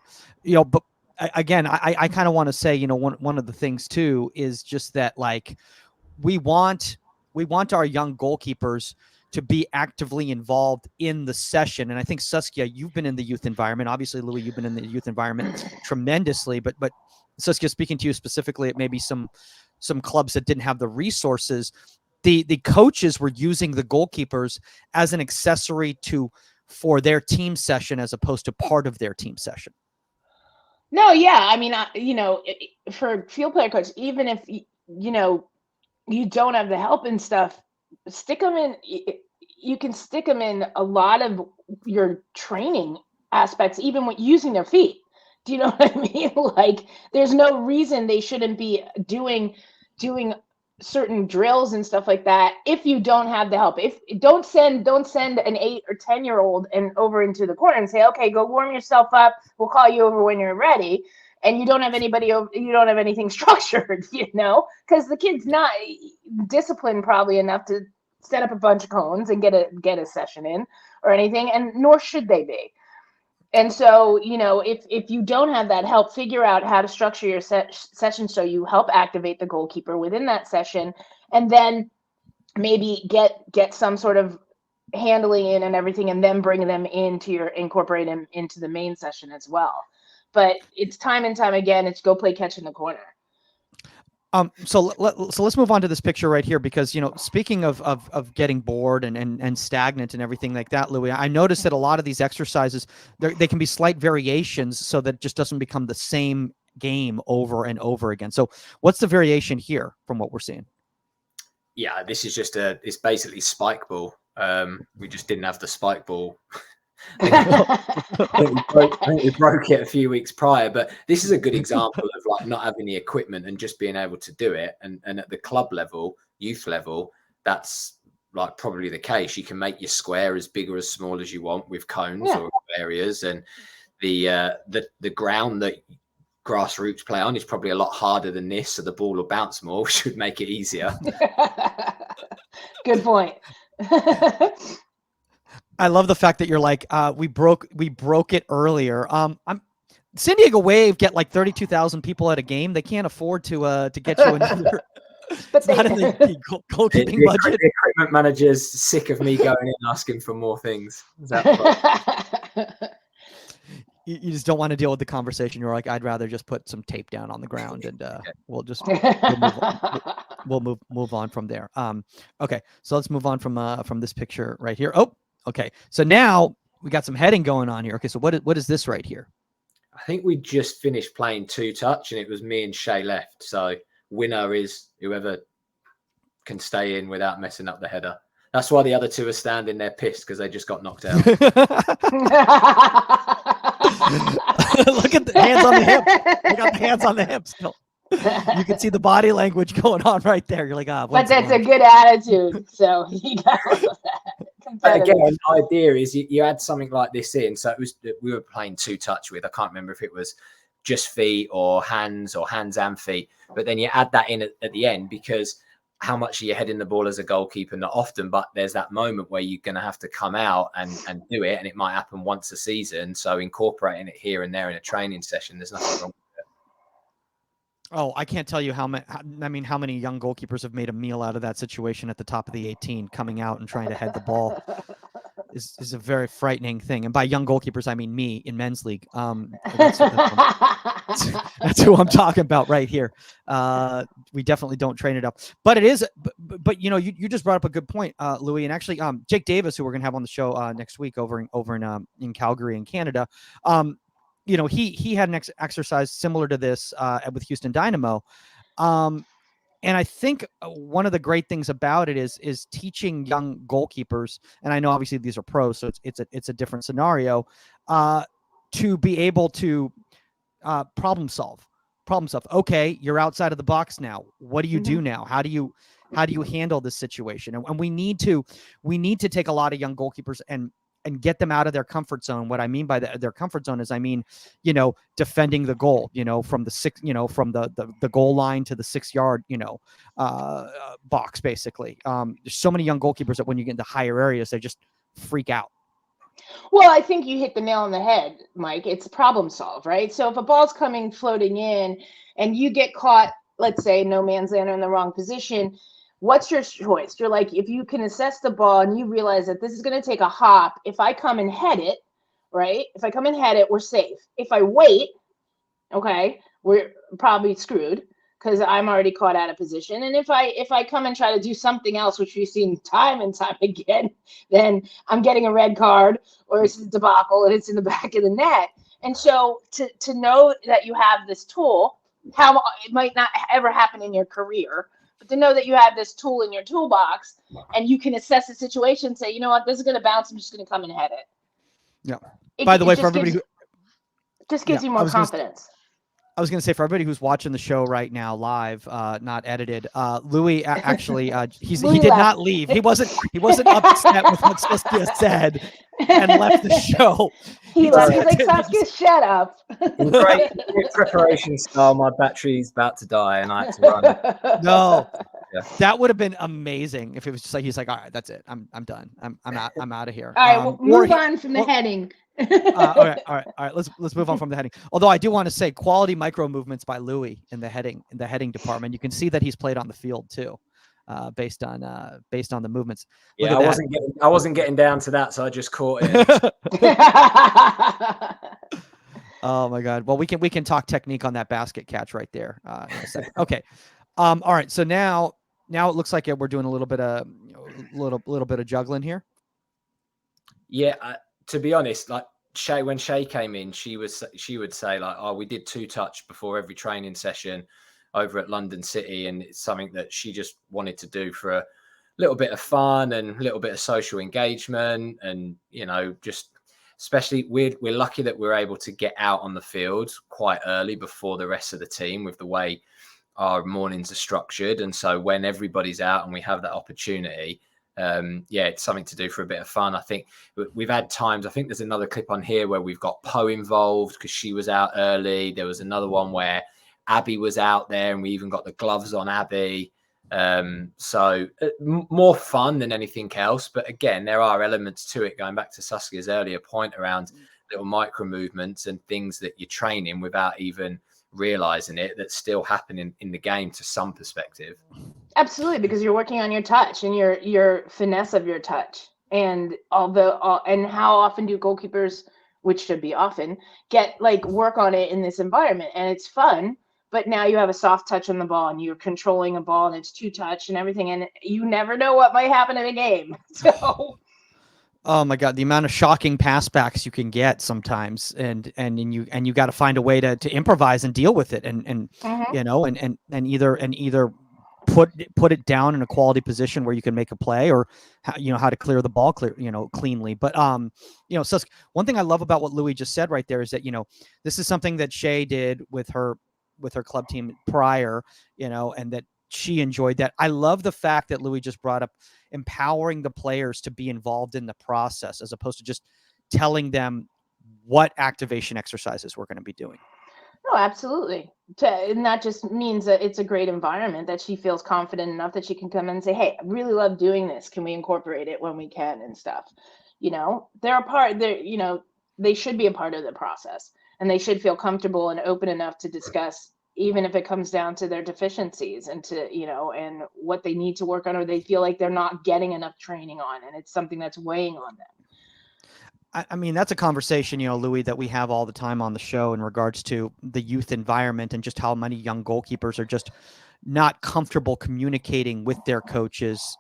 again, I kind of want to say, one of the things too is just that, like, we want our young goalkeepers to be actively involved in the session. And I think, Saskia, you've been in the youth environment. Obviously, Louis, you've been in the youth environment tremendously, but Saskia, speaking to you specifically, it may be some clubs that didn't have the resources. The coaches were using the goalkeepers as an accessory for their team session as opposed to part of their team session. No, yeah. For field player coach, even if, you don't have the help and stuff, stick them in. You can stick them in a lot of your training aspects, even with using their feet. Do you know what I mean? Like, there's no reason they shouldn't be doing certain drills and stuff like that if you don't have the help. If don't send an 8 or 10-year-old and over into the corner and say, okay, go warm yourself up, we'll call you over when you're ready, and you don't have anybody over, you don't have anything structured, because the kid's not disciplined probably enough to set up a bunch of cones and get a session in or anything, and nor should they be. And so, if you don't have that help, figure out how to structure your session so you help activate the goalkeeper within that session, and then maybe get some sort of handling in and everything, and then bring them incorporate them into the main session as well. But it's time and time again, it's go play catch in the corner. So let's move on to this picture right here, because speaking of getting bored and stagnant and everything like that, Louis, I noticed that a lot of these exercises, they can be slight variations so that it just doesn't become the same game over and over again. So what's the variation here from what we're seeing? Yeah, this is just it's basically spike ball. We just didn't have the spike ball. I think we broke it a few weeks prior, but this is a good example of like not having the equipment and just being able to do it. And at the club level, youth level, that's like probably the case. You can make your square as big or as small as you want with cones or areas, and the ground that grassroots play on is probably a lot harder than this, so the ball will bounce more, which should make it easier. Good point. I love the fact that you're like, we broke it earlier. San Diego Wave get like 32,000 people at a game. They can't afford to get you another. It's not in the goalkeeping budget. The equipment manager's sick of me going in asking for more things. Is that you just don't want to deal with the conversation. You're like, I'd rather just put some tape down on the ground and we'll move on from there. Okay, so let's move on from this picture right here. Oh, okay. So now we got some heading going on here. Okay, so what is this right here? I think we just finished playing 2-touch, and it was me and Shay left. So winner is whoever can stay in without messing up the header. That's why the other two are standing there pissed, because they just got knocked out. Look at the hands on the hip. They got the hands on the hips. No. You can see the body language going on right there. You're like, but that's a good attitude. So you got that. But again, the idea is you add something like this in. So we were playing 2-touch with, I can't remember if it was just feet or hands and feet. But then you add that in at the end, because how much are you heading the ball as a goalkeeper? Not often, but there's that moment where you're going to have to come out and do it. And it might happen once a season. So incorporating it here and there in a training session, there's nothing wrong. Oh, I can't tell you how many young goalkeepers have made a meal out of that situation at the top of the 18, coming out and trying to head the ball is a very frightening thing. And by young goalkeepers, I mean me in men's league. That's who I'm talking about right here. We definitely don't train it up, but it is. But you just brought up a good point, Louis. And actually, Jake Davis, who we're gonna have on the show next week over in Calgary in Canada. He had an exercise similar to this with Houston Dynamo. And I think one of the great things about it is teaching young goalkeepers, and I know obviously these are pros, so it's a different scenario, to be able to problem solve. Okay, you're outside of the box now. What do you do now? How do you handle this situation? And we need to take a lot of young goalkeepers and get them out of their comfort zone. What I mean by their comfort zone is, defending the goal, from the from the goal line to the 6-yard, box, basically. There's so many young goalkeepers that when you get into higher areas, they just freak out. Well, I think you hit the nail on the head, Mike. It's problem solve, right? So if a ball's coming floating in and you get caught, let's say no man's land or in the wrong position, what's your choice? You're like, if you can assess the ball and you realize that this is going to take a hop, if I come and head it, right? If I come and head it, we're safe. If I wait, okay, we're probably screwed because I'm already caught out of position. And if I come and try to do something else, which we've seen time and time again, then I'm getting a red card or it's a debacle and it's in the back of the net. And so to know that you have this tool, how it might not ever happen in your career, but to know that you have this tool in your toolbox and you can assess the situation and say, you know what, this is going to bounce. I'm just going to come and head it. Yeah. By the way, for everybody who just gives you more confidence. I was going to say, for everybody who's watching the show right now live, not edited, Louis actually he did not leave. He wasn't upset with what Saskia said and left the show. He left. He's like, Saskia, shut up. Great preparation style. My battery's about to die, and I had to run. No, that would have been amazing if it was just like he's like, all right, that's it. I'm done. I'm out of here. All right, move on from the heading. All right. Let's move on from the heading. Although I do want to say quality micro movements by Louis in the heading department. You can see that he's played on the field too, based on the movements. Look Yeah, at I wasn't getting down to that, so I just caught it. Oh my God. Well, we can talk technique on that basket catch right there in a second. Okay. All right. So now it looks like we're doing a little bit of juggling here. Yeah, to be honest, like when Shay came in, she would say like, "Oh, we did 2-touch before every training session over at London City," and it's something that she just wanted to do for a little bit of fun and a little bit of social engagement, and just especially we're lucky that we're able to get out on the field quite early before the rest of the team with the way our mornings are structured, and so when everybody's out and we have that opportunity. It's something to do for a bit of fun. I think we've had times, I think there's another clip on here where we've got Poe involved because she was out early. There was another one where Abby was out there and we even got the gloves on Abby. So more fun than anything else. But again, there are elements to it, going back to Saskia's earlier point around little micro movements and things that you're training without even realizing it, that's still happening in the game to some perspective. Absolutely, because you're working on your touch and your finesse of your touch. And and how often do goalkeepers, which should be often, get like work on it in this environment? And it's fun, but now you have a soft touch on the ball and you're controlling a ball and it's 2-touch and everything, and you never know what might happen in a game. So oh my God, the amount of shocking pass backs you can get sometimes, and you got to find a way to improvise and deal with it, and and either put it down in a quality position where you can make a play, or how to clear the ball cleanly. But so one thing I love about what Louis just said right there is that this is something that Shay did with her club team prior, and that she enjoyed that. I love the fact that Louis just brought up empowering the players to be involved in the process, as opposed to just telling them what activation exercises we're going to be doing. no, absolutely. And that just means that it's a great environment, that she feels confident enough that she can come in and say, hey, I really love doing this. Can we incorporate it when we can and stuff? They should be a part of the process, and they should feel comfortable and open enough to discuss, even if it comes down to their deficiencies and and what they need to work on, or they feel like they're not getting enough training on, and it's something that's weighing on them. I mean, that's a conversation, Louis, that we have all the time on the show in regards to the youth environment and just how many young goalkeepers are just not comfortable communicating with their coaches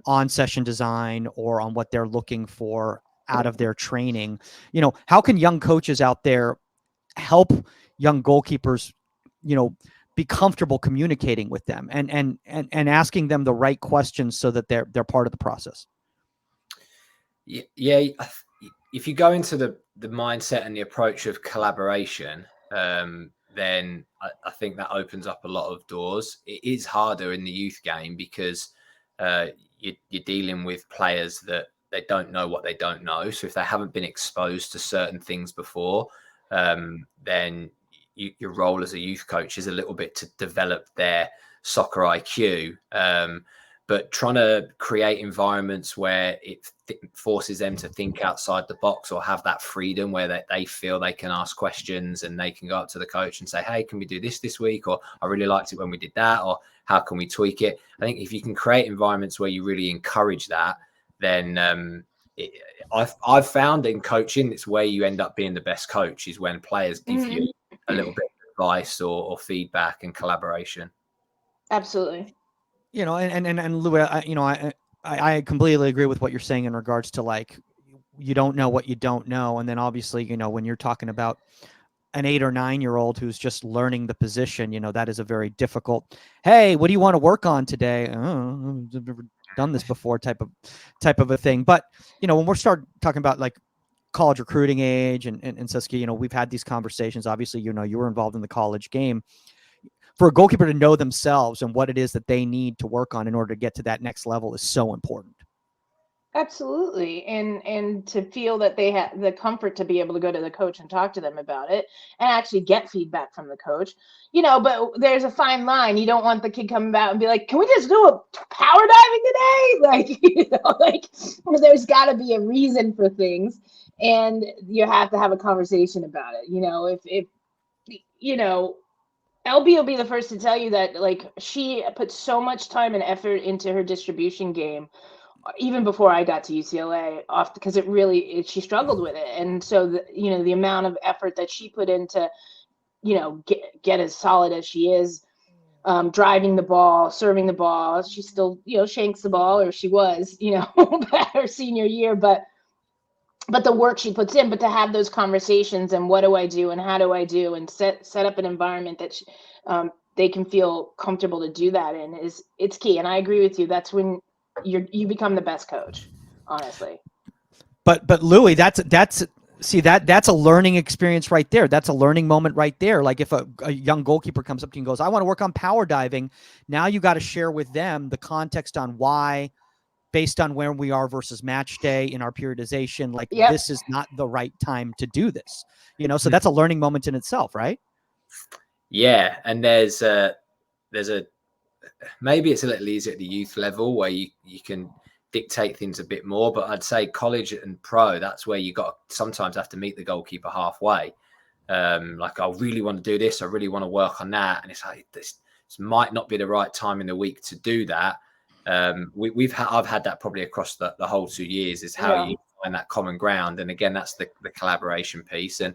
on session design or on what they're looking for out of their training. How can young coaches out there help young goalkeepers, be comfortable communicating with them and asking them the right questions so that they're part of the process? Yeah. If you go into the mindset and the approach of collaboration, then I think that opens up a lot of doors. It is harder in the youth game because you're dealing with players that they don't know what they don't know. So if they haven't been exposed to certain things before, then your role as a youth coach is a little bit to develop their soccer IQ. But trying to create environments where it forces them to think outside the box or have that freedom where they feel they can ask questions and they can go up to the coach and say, hey, can we do this week? Or I really liked it when we did that. Or how can we tweak it? I think if you can create environments where you really encourage that, then I've found in coaching, it's where you end up being the best coach, is when players give you a little bit of advice or feedback and collaboration. Absolutely. And Louis, I completely agree with what you're saying in regards to, like, you don't know what you don't know. And then obviously, when you're talking about an 8 or 9-year-old who's just learning the position, that is a very difficult, hey, what do you want to work on today? Oh, I've never done this before type of a thing. But, when we're talking about like college recruiting age and Saskia, we've had these conversations. Obviously, you were involved in the college game. For a goalkeeper to know themselves and what it is that they need to work on in order to get to that next level is so important. Absolutely. And to feel that they have the comfort to be able to go to the coach and talk to them about it and actually get feedback from the coach. But there's a fine line. You don't want the kid coming back and be like, "Can we just do a power diving today?" There's got to be a reason for things, and you have to have a conversation about it. If LB will be the first to tell you that, like, she put so much time and effort into her distribution game even before I got to UCLA, off because she struggled with it, and so the amount of effort that she put into get as solid as she is, driving the ball, serving the ball. She still shanks the ball, or she was her senior year, but the work she puts in, but to have those conversations and what do I do and how do I do and set up an environment that they can feel comfortable to do that in it's key. And I agree with you. That's when you become the best coach, honestly. But Louis, that's a learning experience right there. That's a learning moment right there. Like if a young goalkeeper comes up to you and goes, "I want to work on power diving," now you got to share with them the context on why, based on where we are versus match day in our periodization, like this is not the right time to do this. So that's a learning moment in itself, right? Yeah, and there's a maybe it's a little easier at the youth level where you can dictate things a bit more, but I'd say college and pro, that's where you sometimes have to meet the goalkeeper halfway. Like, I really want to do this, I really want to work on that, and it's like this might not be the right time in the week to do that. I've had that probably across the whole 2 years, is how you find that common ground. And again, that's the collaboration piece. And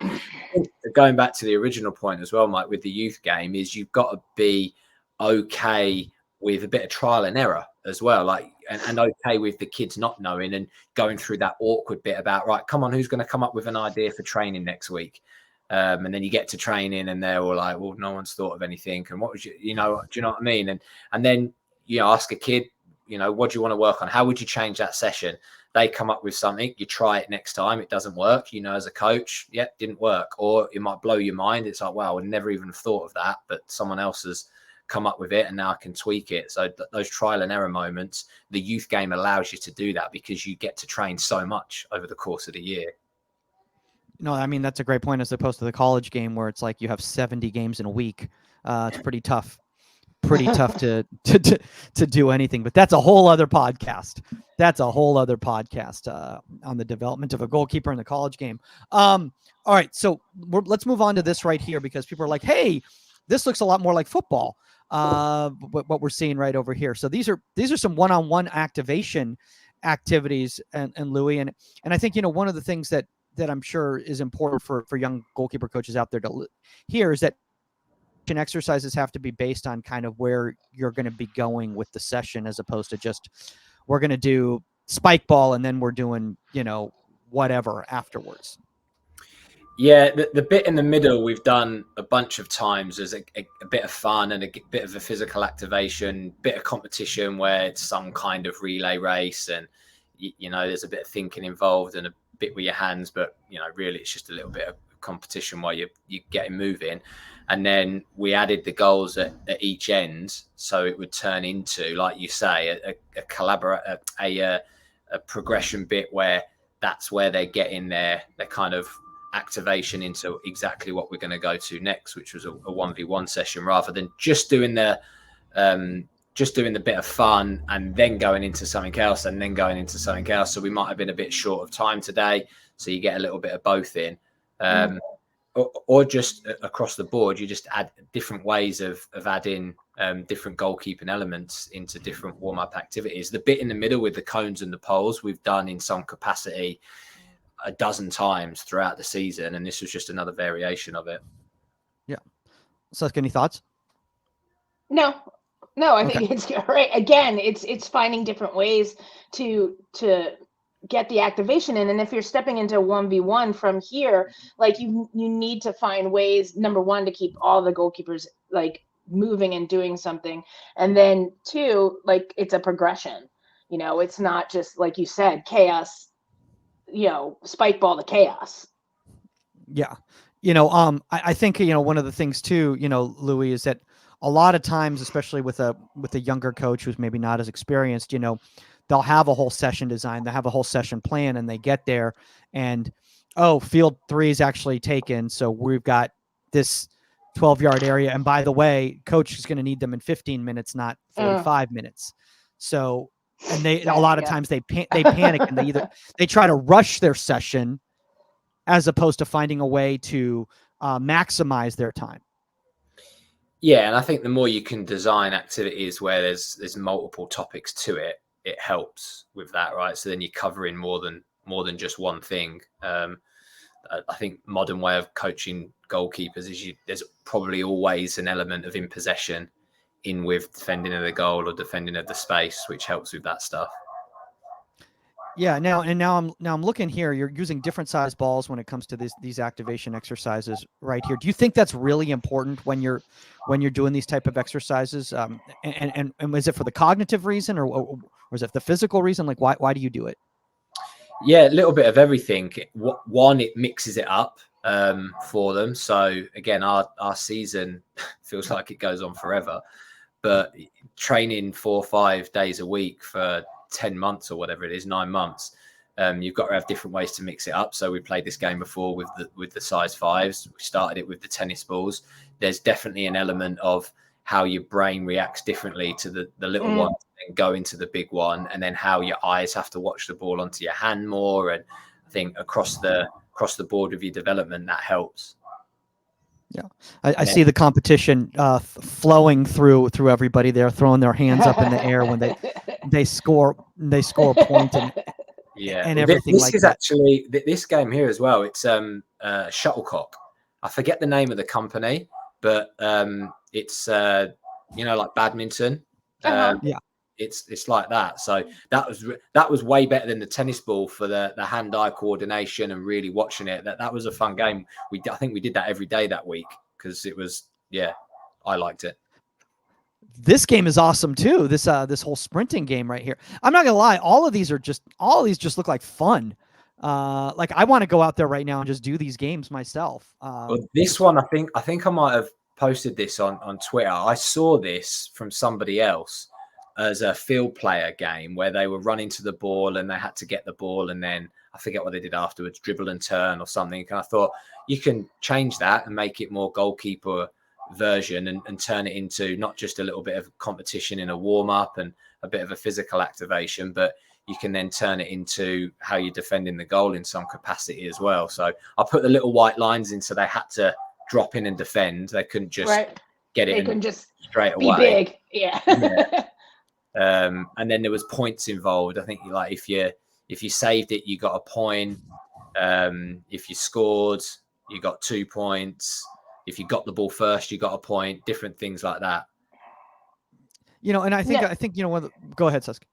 going back to the original point as well, Mike, with the youth game, is you've got to be okay with a bit of trial and error as well, like and okay with the kids not knowing and going through that awkward bit about, right, come on, who's going to come up with an idea for training next week? And then you get to training and they're all like, well, no one's thought of anything, and what was do you know what I mean? And then ask a kid, what do you want to work on? How would you change that session? They come up with something, you try it next time, it doesn't work, as a coach, didn't work. Or it might blow your mind. It's like, wow, I never even thought of that, but someone else has come up with it and now I can tweak it. So those trial and error moments, the youth game allows you to do that because you get to train so much over the course of the year. No, I mean, that's a great point, as opposed to the college game where it's like you have 70 games in a week. It's pretty tough to do anything, but that's a whole other podcast. On the development of a goalkeeper in the college game. All right, so let's move on to this right here, because people are like, hey, this looks a lot more like football. What we're seeing right over here. So these are some one-on-one activation activities, and Louis, and I think one of the things that I'm sure is important for young goalkeeper coaches out there to hear is that exercises have to be based on kind of where you're going to be going with the session, as opposed to just, we're going to do spike ball and then we're doing whatever afterwards. Yeah, the bit in the middle we've done a bunch of times as a bit of fun and a bit of a physical activation, bit of competition where it's some kind of relay race, and there's a bit of thinking involved and a bit with your hands, but really it's just a little bit of competition while you're getting moving. And then we added the goals at each end, so it would turn into, like you say, a progression bit where that's where they're getting their kind of activation into exactly what we're going to go to next, which was a 1v1 session, rather than just doing the bit of fun and then going into something else and then going into something else. So we might have been a bit short of time today, so you get a little bit of both in. Or just across the board, you just add different ways of adding different goalkeeping elements into different warm-up activities. The bit in the middle with the cones and the poles, we've done in some capacity a dozen times throughout the season, and this was just another variation of it. Yeah. So, any thoughts? No, I think it's great. Again, it's finding different ways to get the activation in. And if you're stepping into 1v1 from here, like you need to find ways, number one, to keep all the goalkeepers like moving and doing something. And then two, like it's a progression, it's not just, like you said, chaos, spike ball to chaos. Yeah. I think, one of the things too, Louis, is that a lot of times, especially with a younger coach who's maybe not as experienced, they'll have a whole session design, they have a whole session plan, and they get there and, oh, field 3 is actually taken. So we've got this 12-yard area. And by the way, coach is going to need them in 15 minutes, not 45 minutes. So, and a lot of times they panic and they try to rush their session as opposed to finding a way to maximize their time. Yeah, and I think the more you can design activities where there's multiple topics to it, it helps with that, right? So then you're covering more than just one thing. I think modern way of coaching goalkeepers is there's probably always an element of in possession in with defending of the goal or defending of the space, which helps with that stuff. Yeah. Now I'm looking here. You're using different size balls when it comes to these activation exercises right here. Do you think that's really important when you're doing these type of exercises? And is it for the cognitive reason or is it the physical reason? Like why do you do it? Yeah, a little bit of everything. One, it mixes it up for them. So again, our season feels like it goes on forever, but training 4 or 5 days a week for 10 months or whatever it is, 9 months, you've got to have different ways to mix it up. So we played this game before with the size 5s. We started it with the tennis balls. There's definitely an element of how your brain reacts differently to the little one and go into the big one, and then how your eyes have to watch the ball onto your hand more. And I think across the board of your development, that helps. Yeah, I see the competition flowing through everybody. They're throwing their hands up in the air when they score a point and everything this like is that. Actually this game here as well. It's shuttlecock. I forget the name of the company, but it's like badminton. Yeah. It's like that. So that was way better than the tennis ball for the hand-eye coordination and really watching it. That was a fun game. I think we did that every day that week because it was, I liked it. This game is awesome too. This whole sprinting game right here. I'm not gonna lie, all of these just look like fun. Like I want to go out there right now and just do these games myself. Well, this one, I think I might have posted this on Twitter. I saw this from somebody else as a field player game where they were running to the ball and they had to get the ball, and then I forget what they did afterwards, dribble and turn or something. And I thought you can change that and make it more goalkeeper version and turn it into not just a little bit of competition in a warm-up and a bit of a physical activation, but you can then turn it into how you're defending the goal in some capacity as well. So I put the little white lines in so they had to drop in and defend. They couldn't just get it. They couldn't just straight away. Be big. Yeah. And then there was points involved. I think like if you saved it, you got a point. If you scored, you got 2 points. If you got the ball first, you got a point. Different things like that. And I think go ahead, Susk.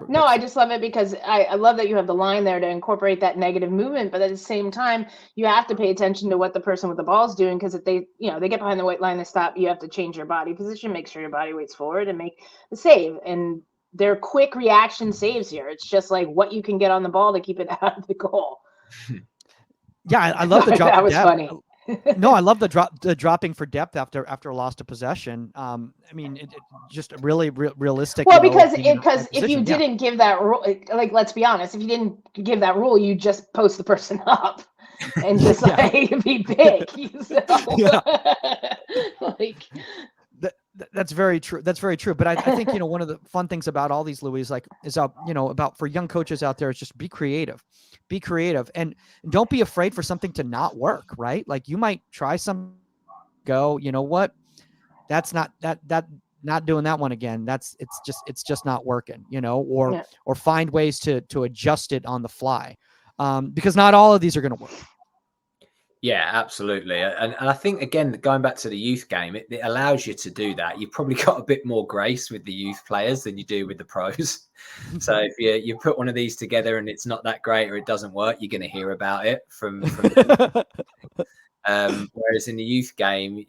No, I just love it because I love that you have the line there to incorporate that negative movement, but at the same time, you have to pay attention to what the person with the ball is doing, because if they get behind the white line to stop, you have to change your body position, make sure your body weights forward, and make the save. And they're quick reaction saves here. It's just like what you can get on the ball to keep it out of the goal. Yeah, I love the drop. That was funny. No, I love the dropping for depth after a loss to possession. I mean, it just really realistic. Well, because if you didn't give that rule, like let's be honest, if you didn't give that rule, you just post the person up and just be big. That's very true. That's very true. But I think one of the fun things about all these, Louis, is about for young coaches out there is just be creative. Be creative and don't be afraid for something to not work, right? Like you might try some, go, you know what? That's not doing that one again. It's just not working, or find ways to adjust it on the fly. Because not all of these are going to work. Yeah, absolutely. And I think, again, going back to the youth game, it allows you to do that. You've probably got a bit more grace with the youth players than you do with the pros. So if you put one of these together and it's not that great or it doesn't work, you're going to hear about it from whereas in the youth game,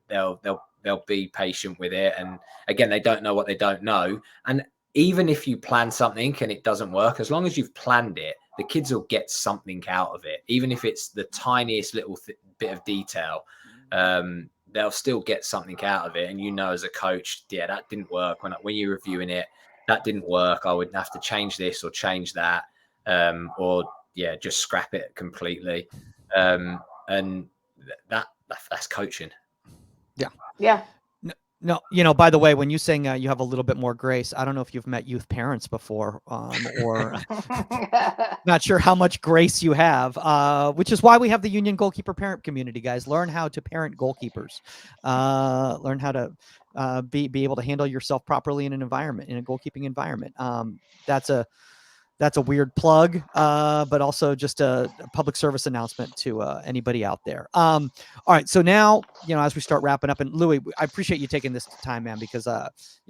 they'll be patient with it. And again, they don't know what they don't know. And even if you plan something and it doesn't work, as long as you've planned it, the kids will get something out of it, even if it's the tiniest little bit of detail. They'll still get something out of it, and as a coach, that didn't work when you're reviewing it. that didn't work. I would have to change this or change that, or just scrap it completely. And that's coaching. Yeah. No, by the way, when you saying you have a little bit more grace, I don't know if you've met youth parents before, or not sure how much grace you have, which is why we have the Union Goalkeeper parent community, guys. Learn how to parent goalkeepers. Learn how to be able to handle yourself properly in a goalkeeping environment. That's a weird plug, but also just a public service announcement to anybody out there. All right, so now, as we start wrapping up, and Louis, I appreciate you taking this time, man, because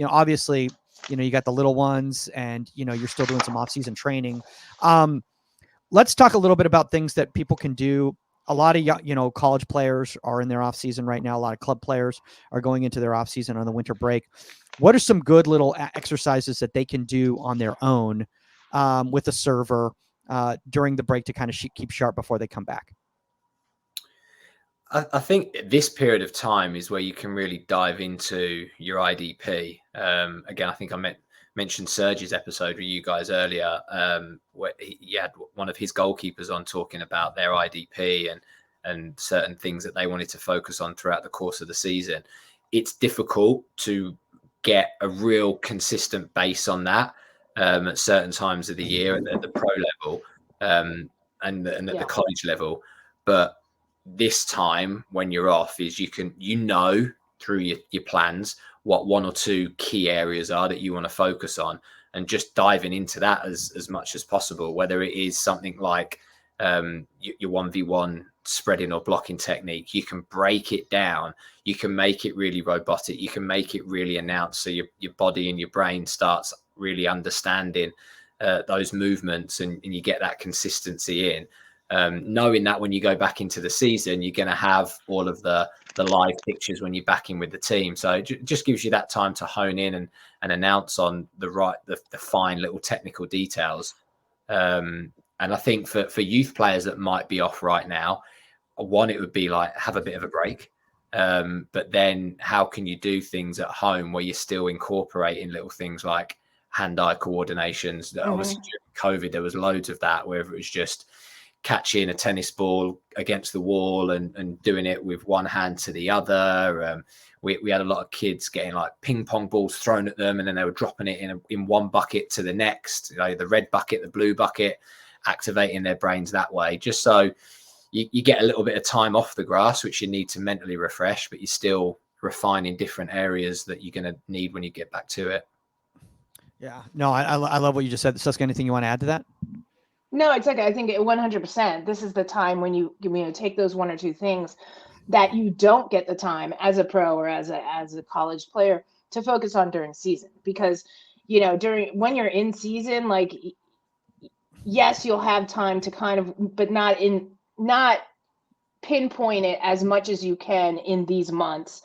obviously, you got the little ones, and you're still doing some off-season training. Let's talk a little bit about things that people can do. A lot of college players are in their off season right now. A lot of club players are going into their off season on the winter break. What are some good little exercises that they can do on their own with a server during the break to kind of keep sharp before they come back? I think this period of time is where you can really dive into your IDP. Again, I think I mentioned Serge's episode with you guys earlier, where he had one of his goalkeepers on talking about their IDP and certain things that they wanted to focus on throughout the course of the season. It's difficult to get a real consistent base on that at certain times of the year at the pro level and at the college level. But this time when you're off is you can, through your plans, what one or two key areas are that you want to focus on, and just diving into that as much as possible, whether it is something like your 1v1 spreading or blocking technique. You can break it down, you can make it really robotic, you can make it really announced, so your body and your brain starts really understanding those movements, and you get that consistency in. Knowing that when you go back into the season, you're going to have all of the live pictures when you're back in with the team. So it just gives you that time to hone in and announce on the fine little technical details. And I think for youth players that might be off right now, one, it would be like have a bit of a break. But then how can you do things at home where you're still incorporating little things like hand-eye coordinations? Obviously during COVID, there was loads of that, where it was just catching a tennis ball against the wall and doing it with one hand to the other. We had a lot of kids getting like ping pong balls thrown at them, and then they were dropping it in one bucket to the next, the red bucket, the blue bucket, activating their brains that way, just so you get a little bit of time off the grass, which you need to mentally refresh, but you're still refining different areas that you're going to need when you get back to it. Yeah, no, I love what you just said. Suska, anything you want to add to that? No, exactly. I think 100%. This is the time when you take those one or two things that you don't get the time as a pro or as a college player to focus on during season, because when you're in season, like, yes, you'll have time to kind of, but not pinpoint it as much as you can in these months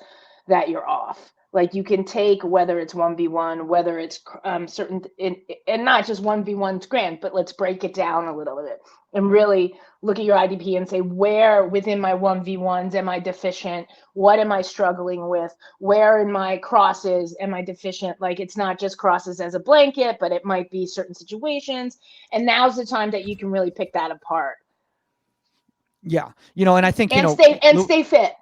that you're off. Like, you can take, whether it's 1v1, whether it's certain, and not just 1v1's grand, but let's break it down a little bit and really look at your IDP and say, where within my 1v1s am I deficient? What am I struggling with? Where in my crosses am I deficient? Like, it's not just crosses as a blanket, but it might be certain situations. And now's the time that you can really pick that apart. Yeah. And I think, stay fit.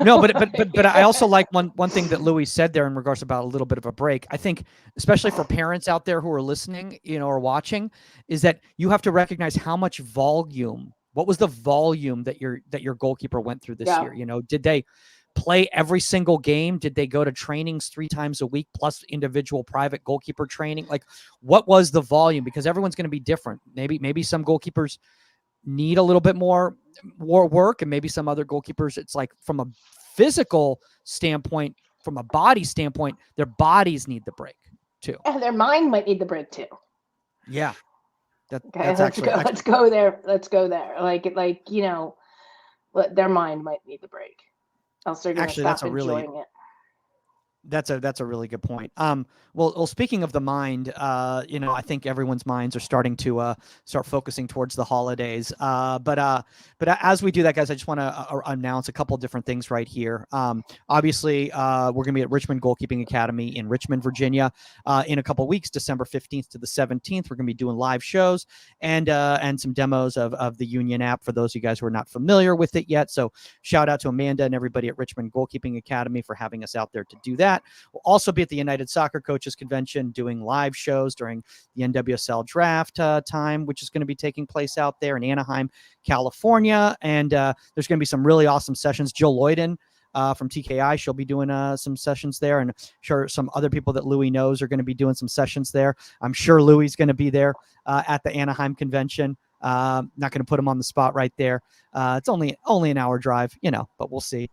No, but I also like one thing that Louis said there in regards about a little bit of a break. I think, especially for parents out there who are listening, or watching, is that you have to recognize how much volume. What was the volume that your goalkeeper went through this year? Did they play every single game? Did they go to trainings 3 times a week plus individual private goalkeeper training? Like, what was the volume? Because everyone's going to be different. Maybe some goalkeepers need a little bit more work, and maybe some other goalkeepers, it's like from a physical standpoint, from a body standpoint, their bodies need the break too. And their mind might need the break too. Yeah. Let's go there. Like, their mind might need the break. Else they're going to stop enjoying it. That's a really good point. Well, speaking of the mind, I think everyone's minds are starting to start focusing towards the holidays. But as we do that, guys, I just want to announce a couple of different things right here. Obviously, we're going to be at Richmond Goalkeeping Academy in Richmond, Virginia, in a couple of weeks, December 15th to the 17th. We're going to be doing live shows and some demos of the Union app for those of you guys who are not familiar with it yet. So shout out to Amanda and everybody at Richmond Goalkeeping Academy for having us out there to do that. We'll also be at the United Soccer Coaches Convention doing live shows during the NWSL draft time, which is going to be taking place out there in Anaheim, California. And there's going to be some really awesome sessions. Jill Lloyden from TKI, she'll be doing some sessions there. And I'm sure some other people that Louis knows are going to be doing some sessions there. I'm sure Louis is going to be there at the Anaheim convention. Not going to put him on the spot right there. It's only an hour drive, but we'll see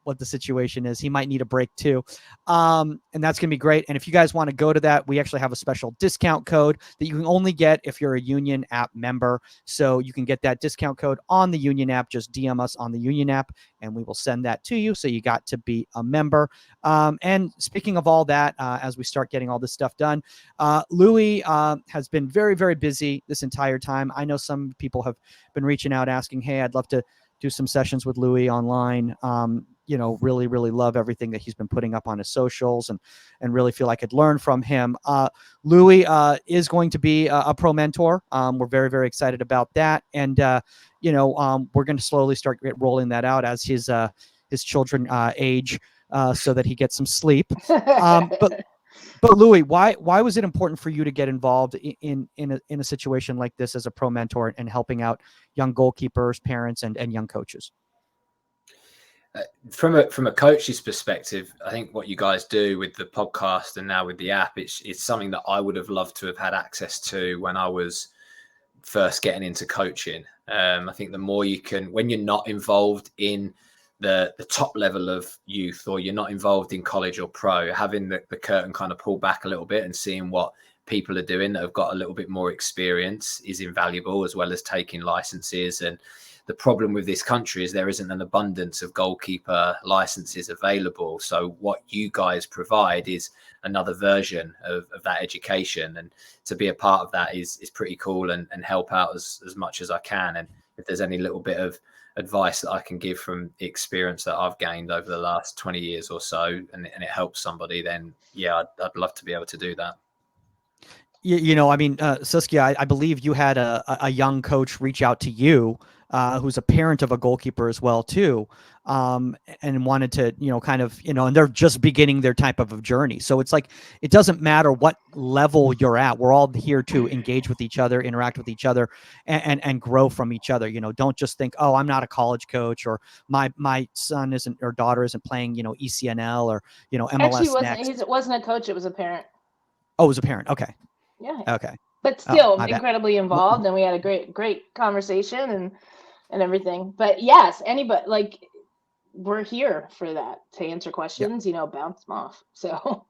what the situation is. He might need a break too. And that's going to be great. And if you guys want to go to that, we actually have a special discount code that you can only get if you're a Union app member. So you can get that discount code on the Union app. Just DM us on the Union app and we will send that to you. So you got to be a member. And speaking of all that, as we start getting all this stuff done, Louis has been very, very busy this entire time. I know some people have been reaching out asking, hey, I'd love to do some sessions with Louis online. Really, really love everything that he's been putting up on his socials and really feel I could learn from him. Louis is going to be a pro mentor. We're very, very excited about that. And, we're going to slowly start rolling that out as his children age so that he gets some sleep. But Louis, why was it important for you to get involved in a situation like this as a pro mentor and helping out young goalkeepers, parents, and young coaches? From a coach's perspective, I think what you guys do with the podcast and now with the app, it's something that I would have loved to have had access to when I was first getting into coaching. I think the more you can, when you're not involved in the top level of youth, or you're not involved in college or pro, having the curtain kind of pulled back a little bit and seeing what people are doing that have got a little bit more experience is invaluable, as well as taking licenses. And the problem with this country is there isn't an abundance of goalkeeper licenses available. So what you guys provide is another version of that education. And to be a part of that is pretty cool and help out as much as I can. And if there's any little bit of advice that I can give from the experience that I've gained over the last 20 years or so, and it helps somebody, then yeah, I'd love to be able to do that. Saskia, I believe you had a young coach reach out to you who's a parent of a goalkeeper as well too, and wanted to, and they're just beginning their type of journey. So it's like, it doesn't matter what level you're at. We're all here to engage with each other, interact with each other, and grow from each other. Don't just think, oh, I'm not a college coach, or my son isn't or daughter isn't playing, ECNL or, MLS. Actually, it wasn't a coach. It was a parent. Oh, it was a parent. Okay. Yeah. Okay. But still incredibly involved, and we had a great conversation and everything. But yes, anybody, we're here for that, to answer questions, bounce them off. So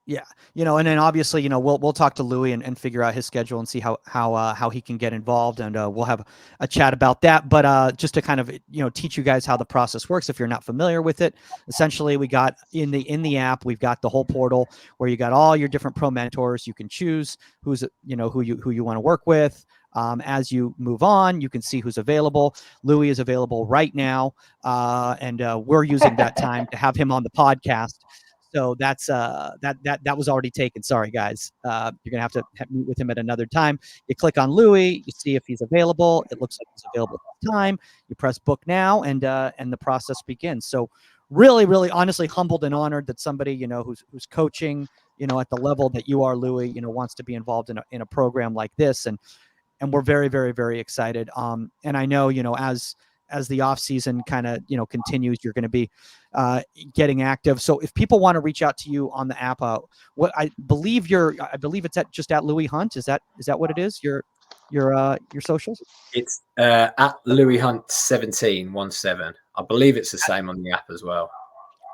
yeah, and then obviously, we'll talk to Louis and figure out his schedule and see how he can get involved, and we'll have a chat about that. But just to kind of teach you guys how the process works, if you're not familiar with it, essentially we got in the app, we've got the whole portal where you got all your different pro mentors. You can choose who you want to work with. As you move on, you can see who's available. Louis is available right now, and we're using that time to have him on the podcast. So that's that was already taken. Sorry, guys. You're gonna have to meet with him at another time. You click on Louis, you see if he's available. It looks like he's available at the time. You press book now, and the process begins. So really, really, honestly, humbled and honored that somebody who's coaching at the level that you are, Louis, wants to be involved in a program like this, and we're very, very, very excited. And I know as the off season kind of continues, you're going to be getting active. So if people want to reach out to you on the app, what I believe it's just at Louis Hunt. Is that what it is? Your socials? It's at Louis Hunt 1717. I believe it's the same on the app as well.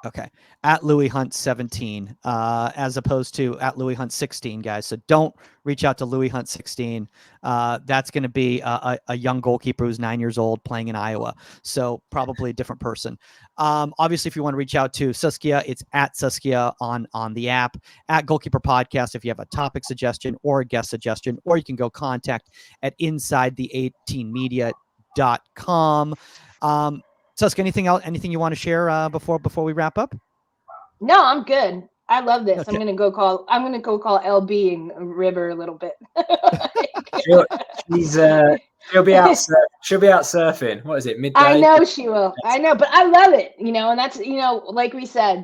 Okay. At Louis Hunt 17, as opposed to at Louis Hunt 16, guys. So don't reach out to Louis Hunt 16. That's going to be a young goalkeeper who's 9 years old playing in Iowa. So probably a different person. Obviously, if you want to reach out to Saskia, it's at Saskia on the app, at Goalkeeper Podcast if you have a topic suggestion or a guest suggestion, or you can go contact at insidethe18media.com. Saskia, anything you want to share before we wrap up? No, I'm good. I love this. Okay. I'm gonna go call LB and River a little bit. She'll be out. She'll be out surfing. What is it? Midday. I know she will. I know, but I love it. And that's like we said,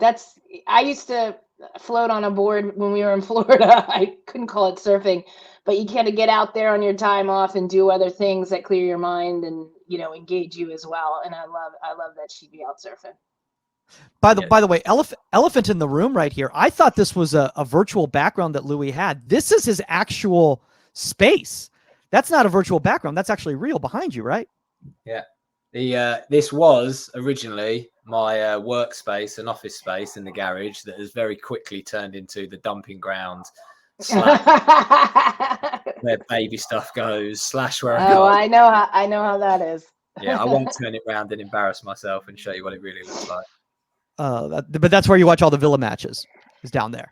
I used to float on a board when we were in Florida. I couldn't call it surfing, but you kind of get out there on your time off and do other things that clear your mind and engage you as well. And I love that she'd be out surfing. By the way, elephant in the room right here. I thought this was a virtual background that Louis had. This is his actual space. That's not a virtual background. That's actually real behind you, right? Yeah. This was originally my workspace and office space in the garage that has very quickly turned into the dumping ground / where baby stuff goes / where I know how that is. Yeah, I won't turn it around and embarrass myself and show you what it really looks like. But that's where you watch all the Villa matches. Is down there.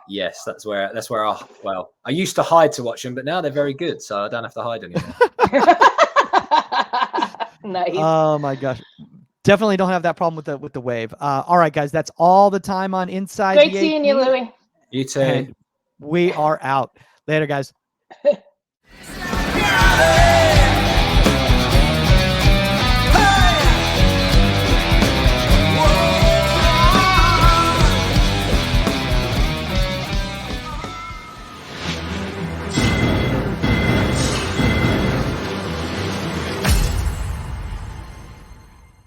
Yes, that's where I used to hide to watch them, but now they're very good, so I don't have to hide anymore. Nice. Oh my gosh. Definitely don't have that problem with the wave. All right, guys, that's all the time on Inside. Great seeing you, Louis. You too. And we are out. Later, guys.